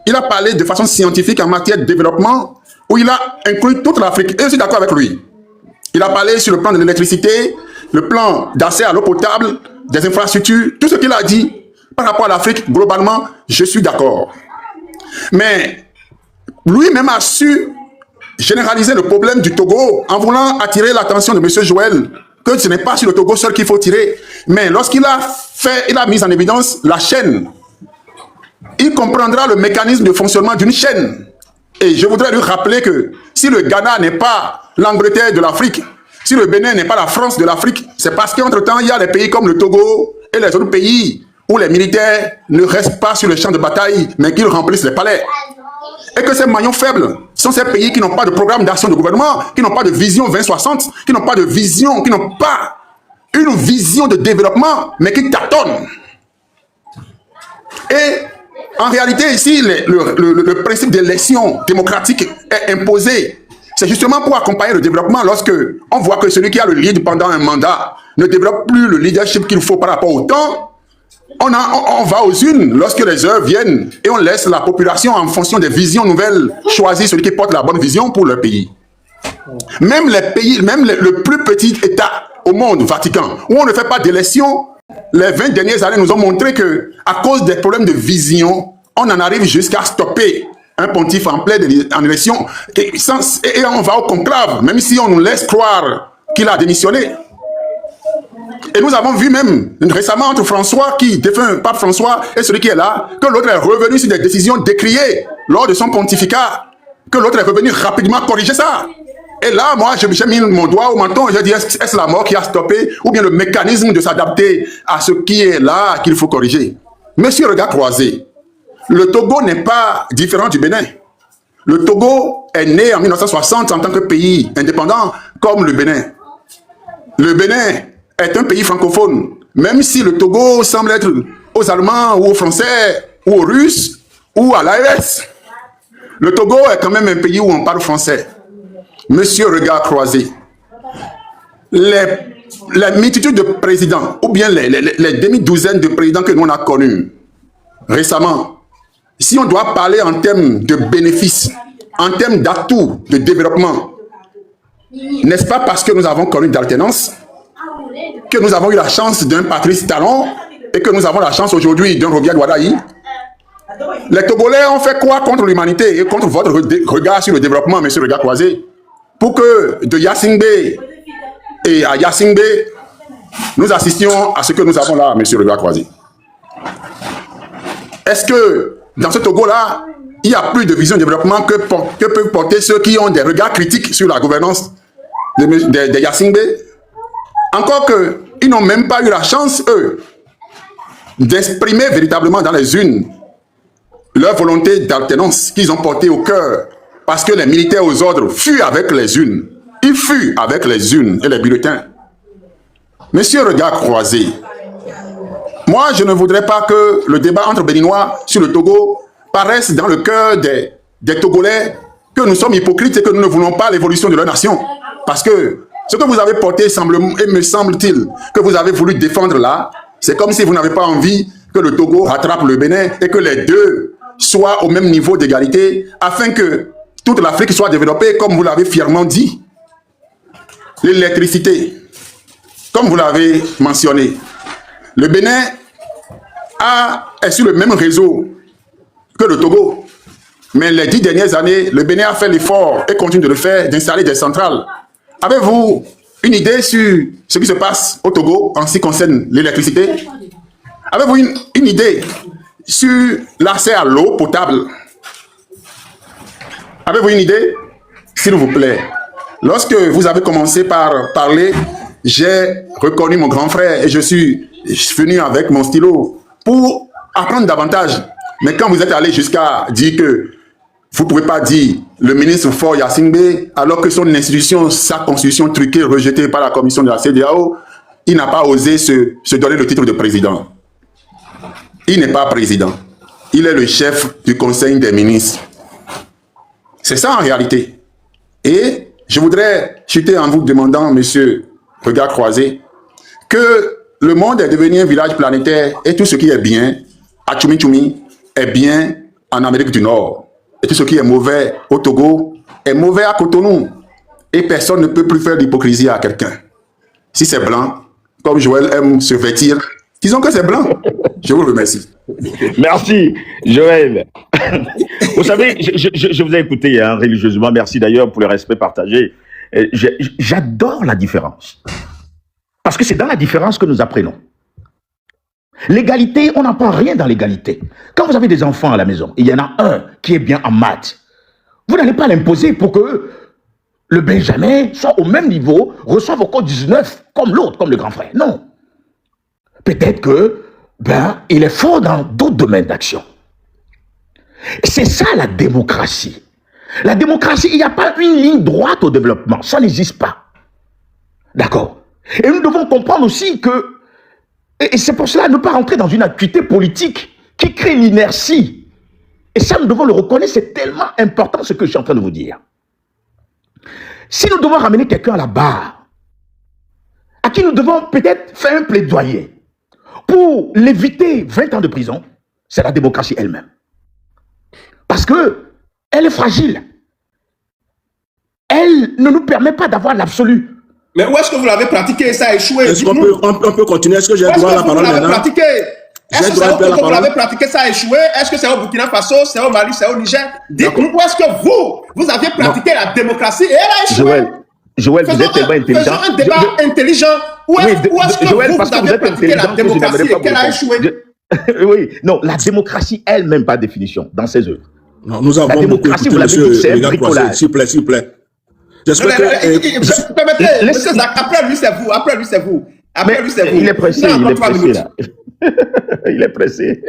Il a parlé de façon scientifique en matière de développement, où il a inclus toute l'Afrique. Et je suis d'accord avec lui. Il a parlé sur le plan de l'électricité, le plan d'accès à l'eau potable, des infrastructures, tout ce qu'il a dit par rapport à l'Afrique, globalement, je suis d'accord. Mais lui-même a su généraliser le problème du Togo en voulant attirer l'attention de M. Joël que ce n'est pas sur le Togo seul qu'il faut tirer. Mais lorsqu'il a mis en évidence la chaîne, il comprendra le mécanisme de fonctionnement d'une chaîne. Et je voudrais lui rappeler que si le Ghana n'est pas l'Angleterre de l'Afrique, si le Bénin n'est pas la France de l'Afrique, c'est parce qu'entre-temps, il y a des pays comme le Togo et les autres pays où les militaires ne restent pas sur le champ de bataille, mais qu'ils remplissent les palais. Et que ces maillons faibles sont ces pays qui n'ont pas de programme d'action de gouvernement, qui n'ont pas de vision 2060, qui n'ont pas de vision, qui n'ont pas une vision de développement, mais qui tâtonnent. Et en réalité, ici, le principe d'élection démocratique est imposé. C'est justement pour accompagner le développement lorsque on voit que celui qui a le lead pendant un mandat ne développe plus le leadership qu'il faut par rapport au temps. On va aux urnes lorsque les heures viennent et on laisse la population en fonction des visions nouvelles choisir celui qui porte la bonne vision pour le pays. Même les pays, même le plus petit État au monde, Vatican, où on ne fait pas d'élection, les 20 dernières années nous ont montré que à cause des problèmes de vision, on en arrive jusqu'à stopper un pontife en pleine élection et on va au conclave, même si on nous laisse croire qu'il a démissionné. Et nous avons vu même récemment entre François, qui défunt Pape François, et celui qui est là, que l'autre est revenu sur des décisions décriées lors de son pontificat, que l'autre est revenu rapidement corriger ça. Et là, moi, j'ai mis mon doigt au menton et j'ai dit, est-ce la mort qui a stoppé ou bien le mécanisme de s'adapter à ce qui est là qu'il faut corriger? Monsieur Regard Croisé, le Togo n'est pas différent du Bénin. Le Togo est né en 1960 en tant que pays indépendant comme le Bénin. Le Bénin est un pays francophone, même si le Togo semble être aux Allemands ou aux Français ou aux Russes ou à l'AES. Le Togo est quand même un pays où on parle français. Monsieur Regard Croisé, les multitudes de présidents, ou bien les demi-douzaines de présidents que nous on a connus récemment, si on doit parler en termes de bénéfices, en termes d'atouts de développement, n'est-ce pas parce que nous avons connu d'alternance, que nous avons eu la chance d'un Patrice Talon et que nous avons la chance aujourd'hui d'un Robia Douadaï? Les Togolais ont fait quoi contre l'humanité et contre votre regard sur le développement, monsieur Regard Croisé, pour que de Yassingbe et à Yassingbe, nous assistions à ce que nous avons là, monsieur Regard Croisé? Est-ce que dans ce Togo-là, il n'y a plus de vision de développement que peuvent porter ceux qui ont des regards critiques sur la gouvernance de Yassingbe? Encore qu'ils n'ont même pas eu la chance, eux, d'exprimer véritablement dans les urnes leur volonté d'alternance qu'ils ont portée au cœur, parce que les militaires aux ordres fuient avec les urnes. Ils fuient avec les urnes et les bulletins. Monsieur Regard Croisé, moi je ne voudrais pas que le débat entre Béninois sur le Togo paraisse dans le cœur des Togolais que nous sommes hypocrites et que nous ne voulons pas l'évolution de leur nation. Parce que ce que vous avez porté, et me semble-t-il, que vous avez voulu défendre là, c'est comme si vous n'avez pas envie que le Togo rattrape le Bénin et que les deux soient au même niveau d'égalité afin que toute l'Afrique soit développée comme vous l'avez fièrement dit. L'électricité, comme vous l'avez mentionné, le Bénin est sur le même réseau que le Togo. Mais les 10 dernières années, le Bénin a fait l'effort et continue de le faire, d'installer des centrales. Avez-vous une idée sur ce qui se passe au Togo en ce qui concerne l'électricité? Avez-vous une idée sur l'accès à l'eau potable? Avez-vous une idée? S'il vous plaît. Lorsque vous avez commencé par parler, j'ai reconnu mon grand frère et je suis venu avec mon stylo pour apprendre davantage. Mais quand vous êtes allé jusqu'à dire que vous ne pouvez pas dire le ministre Faure Yassingbe, alors que son institution, sa constitution truquée, rejetée par la commission de la CEDEAO, il n'a pas osé se donner le titre de président. Il n'est pas président. Il est le chef du Conseil des ministres. C'est ça en réalité. Et je voudrais chuter en vous demandant, monsieur Regard Croisé, que le monde est devenu un village planétaire et tout ce qui est bien, à Tchoumi Tchoumi, est bien en Amérique du Nord. Et tout ce qui est mauvais au Togo est mauvais à Cotonou. Et personne ne peut plus faire d'hypocrisie à quelqu'un. Si c'est blanc, comme Joël aime se vêtir, disons que c'est blanc. Je vous remercie. Merci, Joël. Vous savez, je vous ai écouté hein, religieusement. Merci d'ailleurs pour le respect partagé. J'adore la différence. Parce que c'est dans la différence que nous apprenons. L'égalité, on n'apprend rien dans l'égalité. Quand vous avez des enfants à la maison, il y en a un qui est bien en maths, vous n'allez pas l'imposer pour que le Benjamin soit au même niveau, reçoive encore 19 comme l'autre, comme le grand frère. Non. Peut-être que, il est fort dans d'autres domaines d'action. C'est ça la démocratie. La démocratie, il n'y a pas une ligne droite au développement. Ça n'existe pas. D'accord. Et nous devons comprendre aussi que, et c'est pour cela ne pas rentrer dans une acuité politique qui crée l'inertie. Et ça, nous devons le reconnaître, c'est tellement important ce que je suis en train de vous dire. Si nous devons ramener quelqu'un à la barre, à qui nous devons peut-être faire un plaidoyer pour l'éviter 20 ans de prison, c'est la démocratie elle-même. Parce que elle est fragile. Elle ne nous permet pas d'avoir l'absolu. Mais où est-ce que vous l'avez pratiqué? Ça a échoué. Est-ce qu'on peut continuer? Est-ce que j'ai droit à la parole maintenant? Pratiqué? Est-ce que c'est au Congo que vous l'avez pratiqué? Ça a échoué? Est-ce que c'est au Burkina Faso? C'est au Mali? C'est au Niger? Dites-nous où est-ce que vous avez pratiqué la démocratie et elle a échoué? Joël, vous êtes tellement intelligent. Faisons un débat intelligent. Où est-ce que Joël, vous avez pratiqué la démocratie et qu'elle a échoué? Oui, non, la démocratie elle-même, pas définition, dans ses œuvres. Non, nous avons la démocratie, vous l'avez dit, c'est un bricolage. S'il vous plaît. J'espère que... Permettez, monsieur Zach, après lui, c'est vous. Après lui, c'est vous. Il est pressé, là. Il est pressé.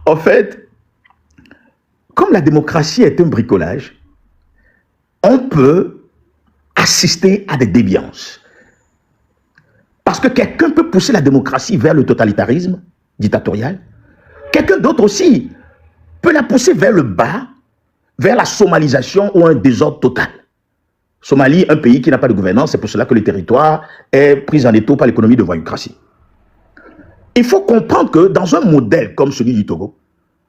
En fait, comme la démocratie est un bricolage, on peut assister à des déviances. Parce que quelqu'un peut pousser la démocratie vers le totalitarisme dictatorial. Quelqu'un d'autre aussi peut la pousser vers le bas, vers la somalisation ou un désordre total. Somalie, un pays qui n'a pas de gouvernance, c'est pour cela que le territoire est pris en étau par l'économie de voyoucratie. Il faut comprendre que dans un modèle comme celui du Togo,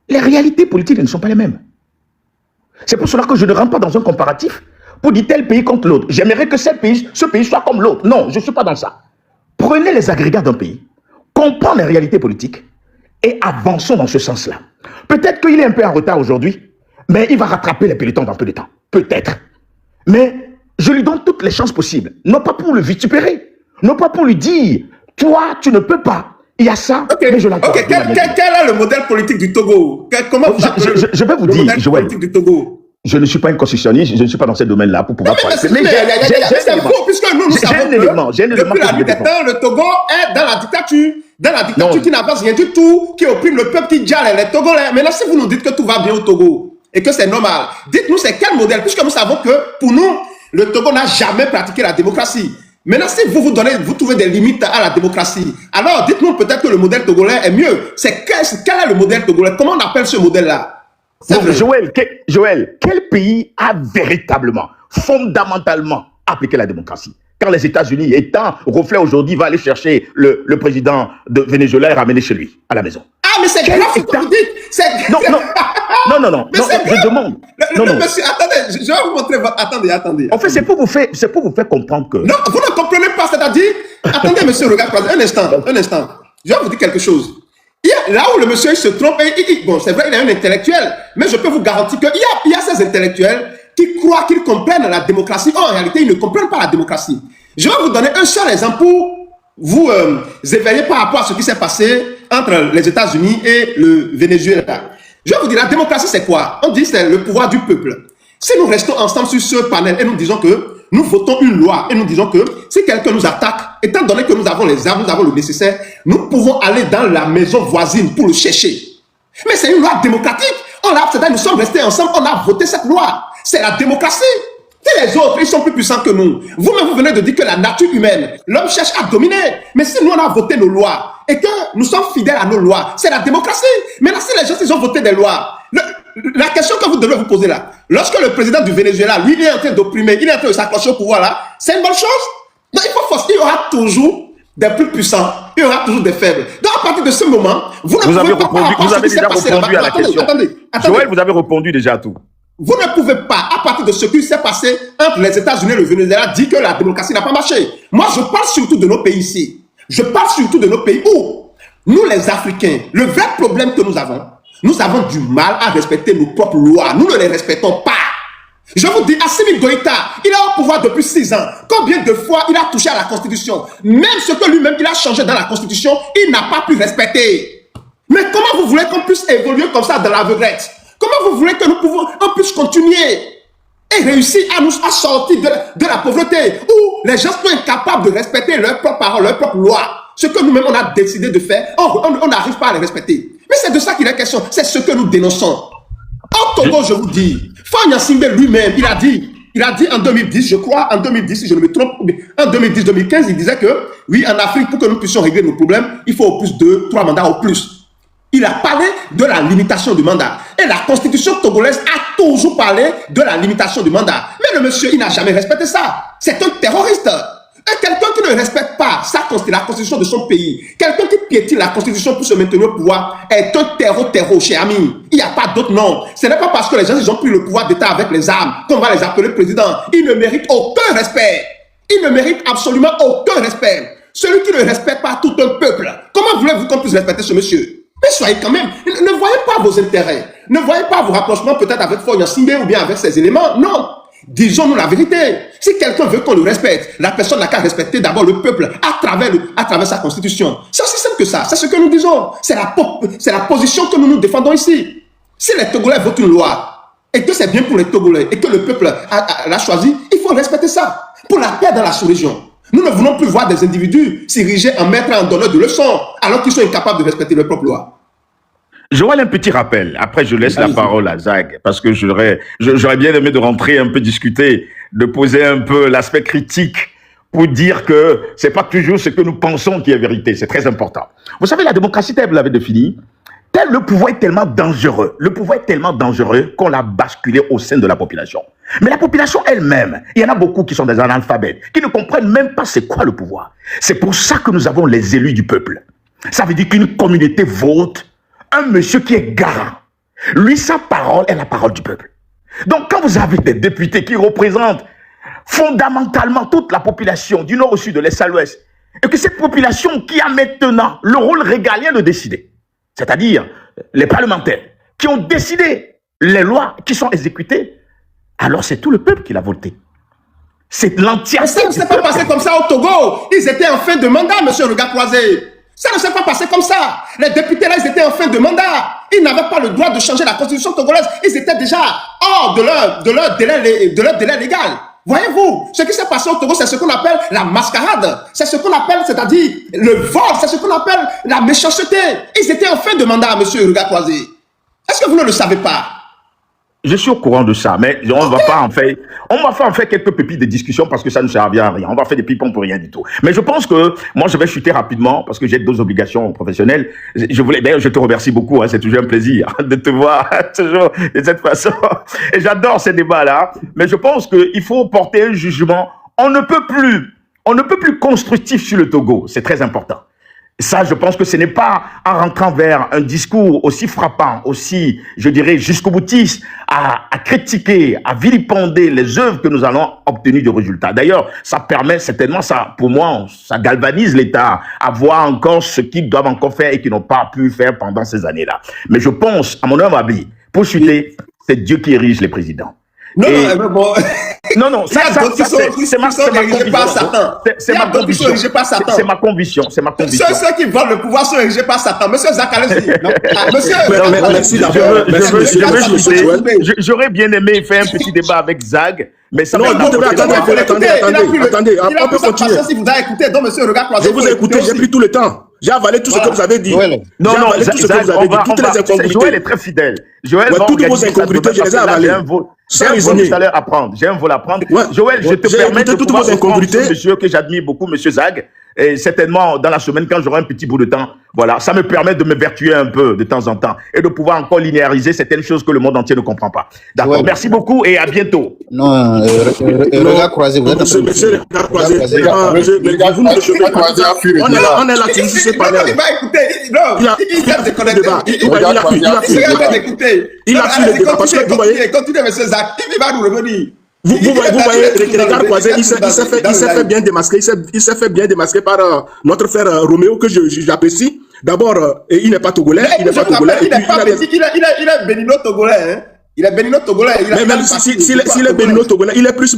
les réalités politiques ne sont pas les mêmes. C'est pour cela que je ne rentre pas dans un comparatif pour dire tel pays contre l'autre. J'aimerais que ce pays soit comme l'autre. Non, je ne suis pas dans ça. Prenez les agrégats d'un pays, comprenez les réalités politiques et avançons dans ce sens-là. Peut-être qu'il est un peu en retard aujourd'hui, mais il va rattraper les pelotons dans peu de temps. Peut-être. Mais je lui donne toutes les chances possibles. Non pas pour le vitupérer, non pas pour lui dire, toi, tu ne peux pas. Il y a ça, mais je l'accorde. Quel est le modèle politique du Togo? Comment je vais vous dire, Joël, du Togo? Je ne suis pas un constitutionniste, je ne suis pas dans ce domaine-là pour pouvoir parler. Mais c'est faux, puisque nous savons que depuis la nuit des temps, le Togo est dans la dictature. Dans la dictature qui n'avance rien du tout, qui opprime le peuple, qui diale les Togolais. Maintenant, si vous nous dites que tout va bien au Togo et que c'est normal, dites-nous c'est quel modèle, puisque nous savons que pour nous, le Togo n'a jamais pratiqué la démocratie. Maintenant, si vous trouvez des limites à la démocratie, alors dites-nous peut-être que le modèle togolais est mieux. Quel est le modèle togolais? Comment on appelle ce modèle-là? Joël, quel pays a véritablement, fondamentalement appliqué la démocratie? Quand les États-Unis, étant reflet aujourd'hui, va aller chercher le président de Venezuela et ramener chez lui, à la maison. Ah, mais c'est grave ce que vous dites. Non, je demande. Monsieur, attendez, je vais vous montrer. Attendez. En fait, c'est pour vous faire comprendre que... Non, vous ne comprenez pas, c'est-à-dire... Attendez, monsieur, regarde, un instant. Je vais vous dire quelque chose. Là où le monsieur se trompe, bon, c'est vrai, il est un intellectuel, mais je peux vous garantir qu'il y a ces intellectuels qui croient qu'ils comprennent la démocratie. En réalité, ils ne comprennent pas la démocratie. Je vais vous donner un seul exemple pour vous éveiller par rapport à ce qui s'est passé entre les États-Unis et le Venezuela. Je vais vous dire, la démocratie, c'est quoi? On dit que c'est le pouvoir du peuple. Si nous restons ensemble sur ce panel et nous disons que nous votons une loi et nous disons que si quelqu'un nous attaque, étant donné que nous avons les armes, nous avons le nécessaire, nous pouvons aller dans la maison voisine pour le chercher. Mais c'est une loi démocratique. Nous sommes restés ensemble, on a voté cette loi. C'est la démocratie. Et les autres, ils sont plus puissants que nous. Vous-même, vous venez de dire que la nature humaine, l'homme cherche à dominer. Mais si nous, on a voté nos lois et que nous sommes fidèles à nos lois, c'est la démocratie. Maintenant, si les gens, ils ont voté des lois, la question que vous devez vous poser là, lorsque le président du Venezuela, lui, il est en train d'opprimer, il est en train de s'accrocher au pouvoir là, c'est une bonne chose? Non, il y aura toujours des plus puissants, il y aura toujours des faibles. Donc à partir de ce moment, vous ne pouvez pas... Vous avez déjà répondu à la question. Attendez. Joël, vous avez répondu déjà à tout. Vous ne pouvez pas, à partir de ce qui s'est passé entre les États-Unis et le Venezuela, dire que la démocratie n'a pas marché. Moi, je parle surtout de nos pays ici. Je parle surtout de nos pays où, nous les Africains, le vrai problème que nous avons du mal à respecter nos propres lois. Nous ne les respectons pas. Je vous dis, Assimi Goïta, il est au pouvoir depuis 6 ans. Combien de fois il a touché à la Constitution? Même ce que lui-même il a changé dans la Constitution, il n'a pas pu respecter. Mais comment vous voulez qu'on puisse évoluer comme ça dans l'aveuglette? Comment vous voulez que on puisse continuer et réussir à sortir de la pauvreté où les gens sont incapables de respecter leurs propres paroles, leurs propres lois? Ce que nous-mêmes on a décidé de faire, on n'arrive pas à les respecter. Mais c'est de ça qu'il est question, c'est ce que nous dénonçons. Au Togo, je vous dis, Fagne Gnassingbé lui-même, il a dit en 2010, je crois, en 2010, si je ne me trompe, en 2010-2015, il disait que, oui, en Afrique, pour que nous puissions régler nos problèmes, il faut au plus 2-3 mandats au plus. Il a parlé de la limitation du mandat. Et la constitution togolaise a toujours parlé de la limitation du mandat. Mais le monsieur, il n'a jamais respecté ça. C'est un terroriste. Et quelqu'un qui ne respecte pas la constitution de son pays, quelqu'un qui piétine la constitution pour se maintenir au pouvoir, est un terreau, cher ami. Il n'y a pas d'autre nom. Ce n'est pas parce que les gens ils ont pris le pouvoir d'État avec les armes qu'on va les appeler président. Ils ne méritent aucun respect. Ils ne méritent absolument aucun respect. Celui qui ne respecte pas tout un peuple, comment voulez-vous qu'on puisse respecter ce monsieur? Mais soyez quand même, ne voyez pas vos intérêts. Ne voyez pas vos rapprochements peut-être avec Fagne Gnassingbé ou bien avec ses éléments. Non. Disons-nous la vérité. Si quelqu'un veut qu'on le respecte, la personne n'a qu'à respecter d'abord le peuple à travers sa constitution. C'est aussi simple que ça. C'est ce que nous disons. C'est la position que nous défendons ici. Si les Togolais votent une loi et que c'est bien pour les Togolais et que le peuple l'a choisi, il faut respecter ça. Pour la paix dans la sous-région. Nous ne voulons plus voir des individus s'ériger en maître et en donneur de leçons alors qu'ils sont incapables de respecter leurs propres lois. Joël, un petit rappel. Après, je laisse la parole à Zag parce que j'aurais bien aimé de rentrer un peu discuter, de poser un peu l'aspect critique pour dire que c'est pas toujours ce que nous pensons qui est vérité. C'est très important. Vous savez, la démocratie, telle vous l'avez définie, le pouvoir est tellement dangereux. Le pouvoir est tellement dangereux qu'on l'a basculé au sein de la population. Mais la population elle-même, il y en a beaucoup qui sont des analphabètes, qui ne comprennent même pas c'est quoi le pouvoir. C'est pour ça que nous avons les élus du peuple. Ça veut dire qu'une communauté vote un monsieur qui est garant. Lui, sa parole est la parole du peuple. Donc, quand vous avez des députés qui représentent fondamentalement toute la population du nord au sud, de l'est à l'ouest, et que cette population qui a maintenant le rôle régalien de décider, c'est-à-dire les parlementaires qui ont décidé les lois qui sont exécutées, alors c'est tout le peuple qui l'a voté. C'est l'entièreté. Ça ne s'est pas passé comme ça au Togo. Ils étaient en fin de mandat, monsieur Regard Croisé. Ça ne s'est pas passé comme ça. Les députés là, ils étaient en fin de mandat. Ils n'avaient pas le droit de changer la constitution togolaise. Ils étaient déjà hors de leur délai légal. Voyez-vous, ce qui s'est passé au Togo, c'est ce qu'on appelle la mascarade. C'est ce qu'on appelle, c'est-à-dire le vol. C'est ce qu'on appelle la méchanceté. Ils étaient en fin de mandat, monsieur Regard Croisé. Est-ce que vous ne le savez pas? Je suis au courant de ça, mais on va pas en faire quelques pépites de discussion parce que ça ne servira à rien. On va faire des pipons pour rien du tout. Mais je pense que moi, je vais chuter rapidement parce que j'ai d'autres obligations professionnelles. D'ailleurs, je te remercie beaucoup. Hein, c'est toujours un plaisir de te voir toujours de cette façon. Et j'adore ces débats-là. Mais je pense qu'il faut porter un jugement. On ne peut plus constructif sur le Togo. C'est très important. Ça, je pense que ce n'est pas en rentrant vers un discours aussi frappant, aussi, je dirais, jusqu'au boutiste, à critiquer, à vilipender les œuvres que nous allons obtenir de résultats. D'ailleurs, ça permet certainement, ça, pour moi, ça galvanise l'État à voir encore ce qu'ils doivent encore faire et qu'ils n'ont pas pu faire pendant ces années-là. Mais je pense, à mon humble avis, pour chuter, c'est Dieu qui érige les présidents. Non, c'est ma conviction. C'est ma conviction. Ceux qui veulent le pouvoir sont érigés par Satan. Monsieur Zakalesi. J'aurais bien aimé faire un petit débat avec Zag, mais ça non, attendez, on peut continuer. Si vous avez écouté, donc monsieur Regard Croisé. Je vous ai écouté, j'ai pris tout le temps. J'ai avalé tout ce que vous avez dit. Non, Joël est très fidèle. Joël, toutes vos incongruités, je les ai avalées. J'ai un vol tout à l'heure à prendre. Joël, je te permets de pouvoir reprendre ce monsieur que j'admire beaucoup, monsieur Zag. Et certainement, dans la semaine, quand j'aurai un petit bout de temps, voilà, ça me permet de me vertuer un peu de temps en temps et de pouvoir encore linéariser certaines choses que le monde entier ne comprend pas. D'accord. Ouais. Merci beaucoup et à bientôt. Non, regard croisé, vous êtes monsieur regard croisé. On est là, tu sais pas. Il va écouter. Il a déconnecté. Il a pris le débat parce que vous voyez. Continuez, monsieur Zach. Il va nous revenir. Vous voyez, Regard croisé, il s'est fait bien démasquer. Il s'est fait bien démasquer par notre frère Roméo, que j'apprécie. D'abord, il n'est pas togolais. Il est bénino togolais, hein. Il est béninois togolais. Mais même s'il est béninois togolais, il est plus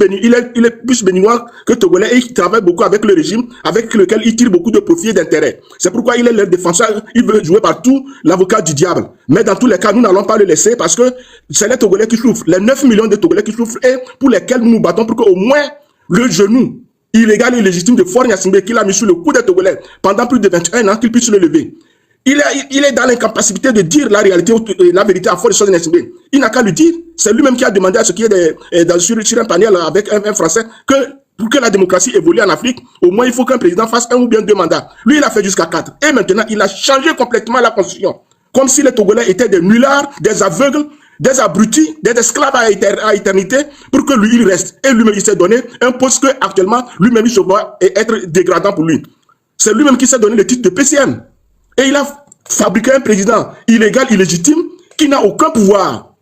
béninois que togolais et il travaille beaucoup avec le régime avec lequel il tire beaucoup de profit et d'intérêt. C'est pourquoi il est leur défenseur. Il veut jouer partout l'avocat du diable. Mais dans tous les cas, nous n'allons pas le laisser parce que c'est les Togolais qui souffrent. Les 9 millions de Togolais qui souffrent et pour lesquels nous nous battons pour qu'au moins le genou illégal et légitime de Faure Gnassingbé qu'il a mis sur le cou des Togolais pendant plus de 21 ans qu'il puisse le lever. Il est dans l'incapacité de dire la réalité, la vérité à Faure Gnassingbé. Il n'a qu'à le dire. C'est lui-même qui a demandé à ce qui est sur un panel avec un Français que pour que la démocratie évolue en Afrique, au moins il faut qu'un président fasse 1 ou bien 2 mandats. Lui, il a fait jusqu'à 4. Et maintenant, il a changé complètement la constitution. Comme si les Togolais étaient des nullards, des aveugles, des abrutis, des esclaves à éternité, pour que lui, il reste. Et lui-même, il s'est donné un poste que actuellement, lui-même, il se voit être dégradant pour lui. C'est lui-même qui s'est donné le titre de PCM. Et il a fabriqué un président illégal, illégitime, qui n'a aucun pouvoir.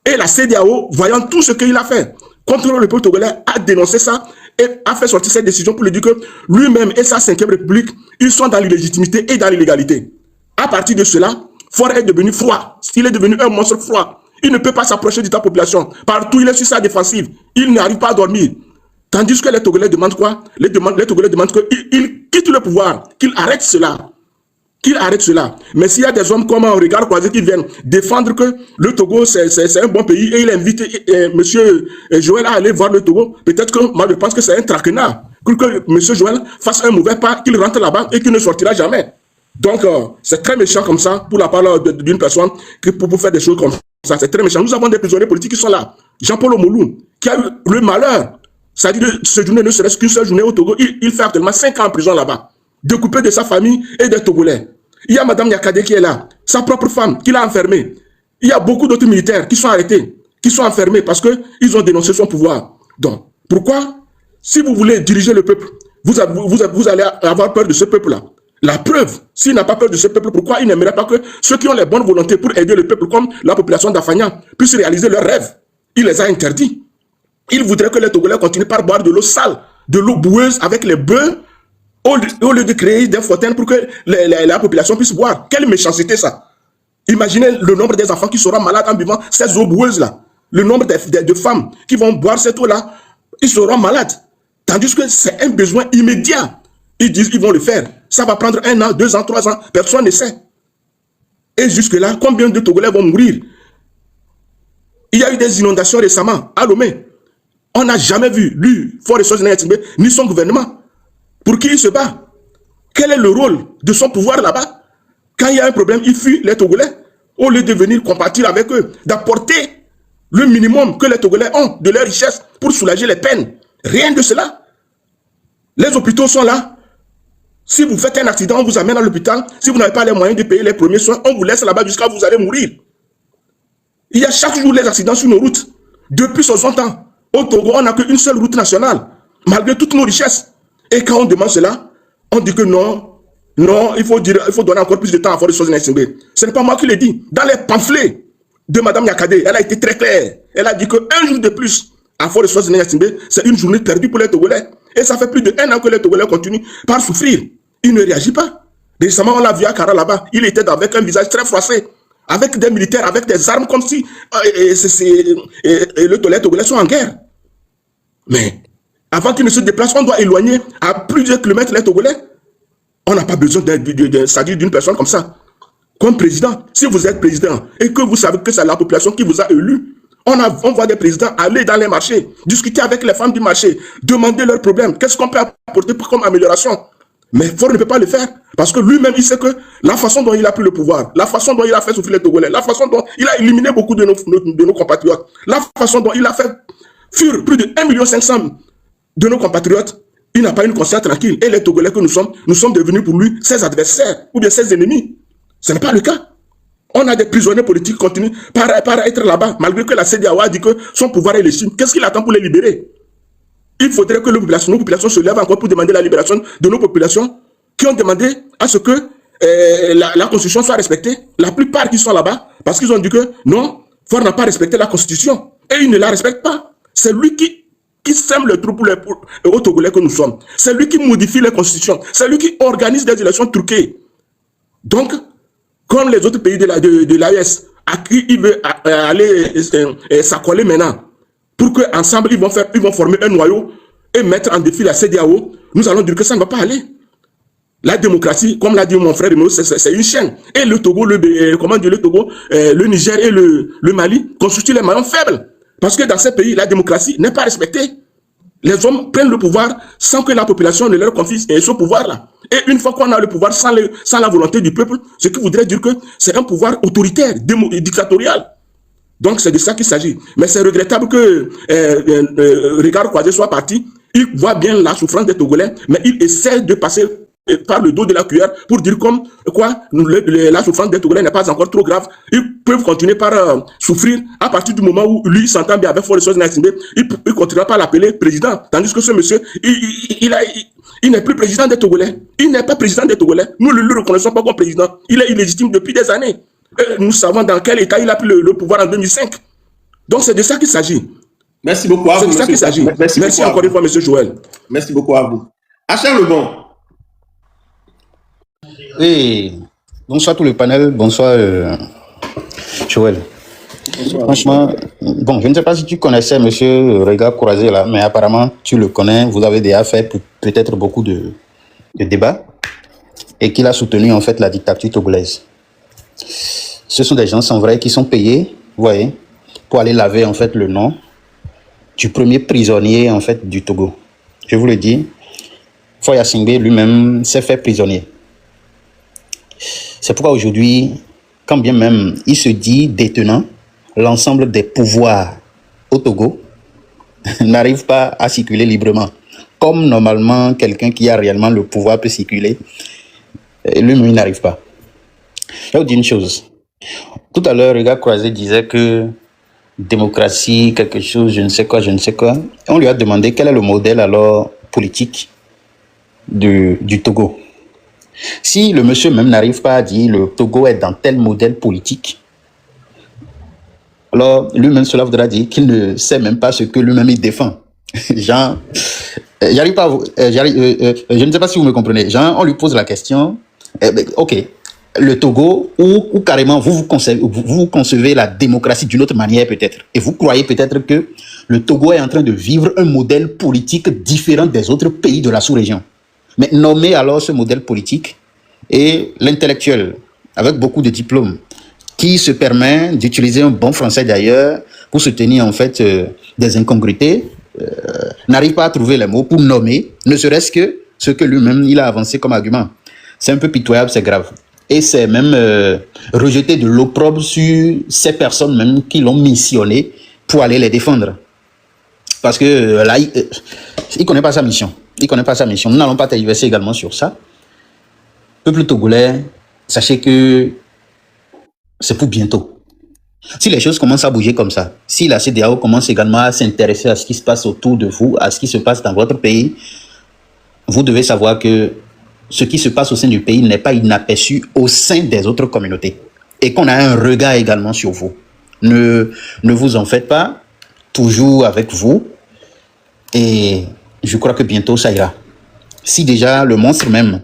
Et la CEDEAO, voyant tout ce qu'il a fait contre le peuple togolais, a dénoncé ça et a fait sortir cette décision pour lui dire que lui-même et sa 5e République, ils sont dans l'illégitimité et dans l'illégalité. À partir de cela, Faure est devenu froid. Il est devenu un monstre froid. Il ne peut pas s'approcher de ta population. Partout, il est sur sa défensive. Il n'arrive pas à dormir. Tandis que les Togolais demandent quoi? Les Togolais demandent qu'il quitte le pouvoir, qu'il arrête cela. Qu'il arrête cela. Mais s'il y a des hommes comme un Regard croisé qui viennent défendre que le Togo, c'est un bon pays et il invite monsieur Joël à aller voir le Togo, peut-être que moi je pense que c'est un traquenard. Que monsieur Joël fasse un mauvais pas, qu'il rentre là-bas et qu'il ne sortira jamais. Donc, c'est très méchant comme ça pour la part d'une personne pour faire des choses comme ça. C'est très méchant. Nous avons des prisonniers politiques qui sont là. Jean-Paul Omolou, qui a eu le malheur, c'est-à-dire de séjourner ne serait-ce qu'une seule journée au Togo, il fait actuellement 5 ans en prison là-bas, découpé de sa famille et des Togolais. Il y a Madame Nyakade qui est là, sa propre femme, qui l'a enfermée. Il y a beaucoup d'autres militaires qui sont arrêtés, qui sont enfermés parce qu'ils ont dénoncé son pouvoir. Donc, pourquoi, si vous voulez diriger le peuple, vous allez avoir peur de ce peuple-là? La preuve, s'il n'a pas peur de ce peuple, pourquoi il n'aimerait pas que ceux qui ont les bonnes volontés pour aider le peuple, comme la population d'Afagnan, puissent réaliser leurs rêves? Il les a interdits. Il voudrait que les Togolais continuent par boire de l'eau sale, de l'eau boueuse avec les bœufs, au lieu de créer des fontaines pour que la population puisse boire. Quelle méchanceté ça! Imaginez le nombre des enfants qui seront malades en buvant ces eaux boueuses-là. Le nombre de femmes qui vont boire cette eau-là, ils seront malades. Tandis que c'est un besoin immédiat. Ils disent qu'ils vont le faire. Ça va prendre 1 an, 2 ans, 3 ans. Personne ne sait. Et jusque-là, combien de Togolais vont mourir? Il y a eu des inondations récemment à Lomé. On n'a jamais vu lui, Faure Gnassingbé, ni son gouvernement. Pour qui il se bat? Quel est le rôle de son pouvoir là-bas? Quand il y a un problème, il fuit les Togolais. Au lieu de venir compatir avec eux, d'apporter le minimum que les Togolais ont de leur richesse pour soulager les peines. Rien de cela. Les hôpitaux sont là. Si vous faites un accident, on vous amène à l'hôpital. Si vous n'avez pas les moyens de payer les premiers soins, on vous laisse là-bas jusqu'à vous allez mourir. Il y a chaque jour les accidents sur nos routes. Depuis 60 ans, au Togo, on n'a qu'une seule route nationale, malgré toutes nos richesses. Et quand on demande cela, on dit que non, il faut donner encore plus de temps à Faure Gnassingbé. Ce n'est pas moi qui le dis. Dans les pamphlets de Mme Nyakade, elle a été très claire. Elle a dit qu'un jour de plus à Faure Gnassingbé, c'est une journée perdue pour les Togolais. Et ça fait plus de 1 an que les Togolais continuent par souffrir. Il ne réagit pas. Récemment, on l'a vu à Kara là-bas. Il était avec un visage très froissé, avec des militaires, avec des armes, comme si les Togolais sont en guerre. Mais avant qu'ils ne se déplacent, on doit éloigner à plusieurs kilomètres les Togolais. On n'a pas besoin d'une personne comme ça. Comme président, si vous êtes président et que vous savez que c'est la population qui vous a élu, on voit des présidents aller dans les marchés, discuter avec les femmes du marché, demander leurs problèmes, qu'est-ce qu'on peut apporter comme amélioration. Mais Faure ne peut pas le faire, parce que lui-même, il sait que la façon dont il a pris le pouvoir, la façon dont il a fait souffrir les Togolais, la façon dont il a éliminé beaucoup de nos compatriotes, la façon dont il a fait fuir plus de 1,5 million de nos compatriotes, Il n'a pas une conscience tranquille. Et les Togolais que nous sommes devenus pour lui ses adversaires ou bien ses ennemis. Ce n'est pas le cas. On a des prisonniers politiques qui continuent par être là-bas, malgré que la CEDEAO a dit que son pouvoir est légitime. Qu'est-ce qu'il attend pour les libérer? Il faudrait que nos populations se lèvent encore pour demander la libération de nos populations qui ont demandé à ce que la Constitution soit respectée. La plupart qui sont là-bas, parce qu'ils ont dit que non, Faure n'a pas respecté la Constitution. Et il ne la respecte pas. C'est lui qui sème le trou pour les Togolais que nous sommes. C'est lui qui modifie les constitutions. C'est lui qui organise des élections truquées. Donc, comme les autres pays de l'AES, à qui il veut aller s'accoler maintenant, pour qu'ensemble, ils vont former un noyau et mettre en défi la CEDEAO, nous allons dire que ça ne va pas aller. La démocratie, comme l'a dit mon frère, c'est une chaîne. Et le Togo, le Niger et le Mali constituent les maillons faibles. Parce que dans ces pays, la démocratie n'est pas respectée. Les hommes prennent le pouvoir sans que la population ne leur confie ce pouvoir-là. Et une fois qu'on a le pouvoir sans la volonté du peuple, ce qui voudrait dire que c'est un pouvoir autoritaire, dictatorial. Donc c'est de ça qu'il s'agit. Mais c'est regrettable que Régard Croisé soit parti. Il voit bien la souffrance des Togolais, mais il essaie de passer par le dos de la cuillère pour dire comme quoi la souffrance des Togolais n'est pas encore trop grave. Ils peuvent continuer par souffrir à partir du moment où lui s'entend bien avec Faure Gnassingbé. Il ne continuera pas à l'appeler président. Tandis que ce monsieur, il n'est plus président des Togolais. Il n'est pas président des Togolais. Nous ne le reconnaissons pas comme président. Il est illégitime depuis des années. Nous savons dans quel état il a pris le pouvoir en 2005. Donc c'est de ça qu'il s'agit. Merci beaucoup à vous. C'est de ça qu'il s'agit. Merci encore une fois, monsieur Joël. Merci beaucoup à vous. Achille Lebon. Oui, bonsoir tout le panel, bonsoir Joël. Bonsoir. Franchement, bon, je ne sais pas si tu connaissais monsieur Régard Croisé là, mais apparemment tu le connais, vous avez déjà fait peut-être beaucoup de débats et qu'il a soutenu en fait la dictature togolaise. Ce sont des gens, c'est vrai, qui sont payés, vous voyez, pour aller laver en fait le nom du premier prisonnier en fait du Togo. Je vous le dis, Faure Gnassingbé lui-même s'est fait prisonnier. C'est pourquoi aujourd'hui, quand bien même il se dit détenant, l'ensemble des pouvoirs au Togo n'arrive pas à circuler librement. Comme normalement, quelqu'un qui a réellement le pouvoir peut circuler, lui-même il n'arrive pas. Je vais vous dire une chose. Tout à l'heure, Régard Croisé disait que démocratie, quelque chose, je ne sais quoi. On lui a demandé quel est le modèle alors politique du Togo. Si le monsieur même n'arrive pas à dire le Togo est dans tel modèle politique, alors lui-même cela voudra dire qu'il ne sait même pas ce que lui-même il défend. Genre, j'arrive pas à vous, je ne sais pas si vous me comprenez. Genre, on lui pose la question, ok, le Togo, ou carrément vous concevez la démocratie d'une autre manière peut-être, et vous croyez peut-être que le Togo est en train de vivre un modèle politique différent des autres pays de la sous-région. Mais nommez alors ce modèle politique et l'intellectuel, avec beaucoup de diplômes, qui se permet d'utiliser un bon français d'ailleurs pour soutenir en fait des incongruités, n'arrive pas à trouver les mots pour nommer, ne serait-ce que ce que lui-même il a avancé comme argument. C'est un peu pitoyable, c'est grave. Et c'est même rejeter de l'opprobre sur ces personnes même qui l'ont missionné pour aller les défendre. Parce que là, il ne connaît pas sa mission. Il ne connaît pas sa mission. Nous n'allons pas tergiverser également sur ça. Peuple togolais, sachez que c'est pour bientôt. Si les choses commencent à bouger comme ça, si la CEDEAO commence également à s'intéresser à ce qui se passe autour de vous, à ce qui se passe dans votre pays, vous devez savoir que ce qui se passe au sein du pays n'est pas inaperçu au sein des autres communautés. Et qu'on a un regard également sur vous. Ne vous en faites pas, toujours avec vous. Et je crois que bientôt ça ira. Si déjà le monstre même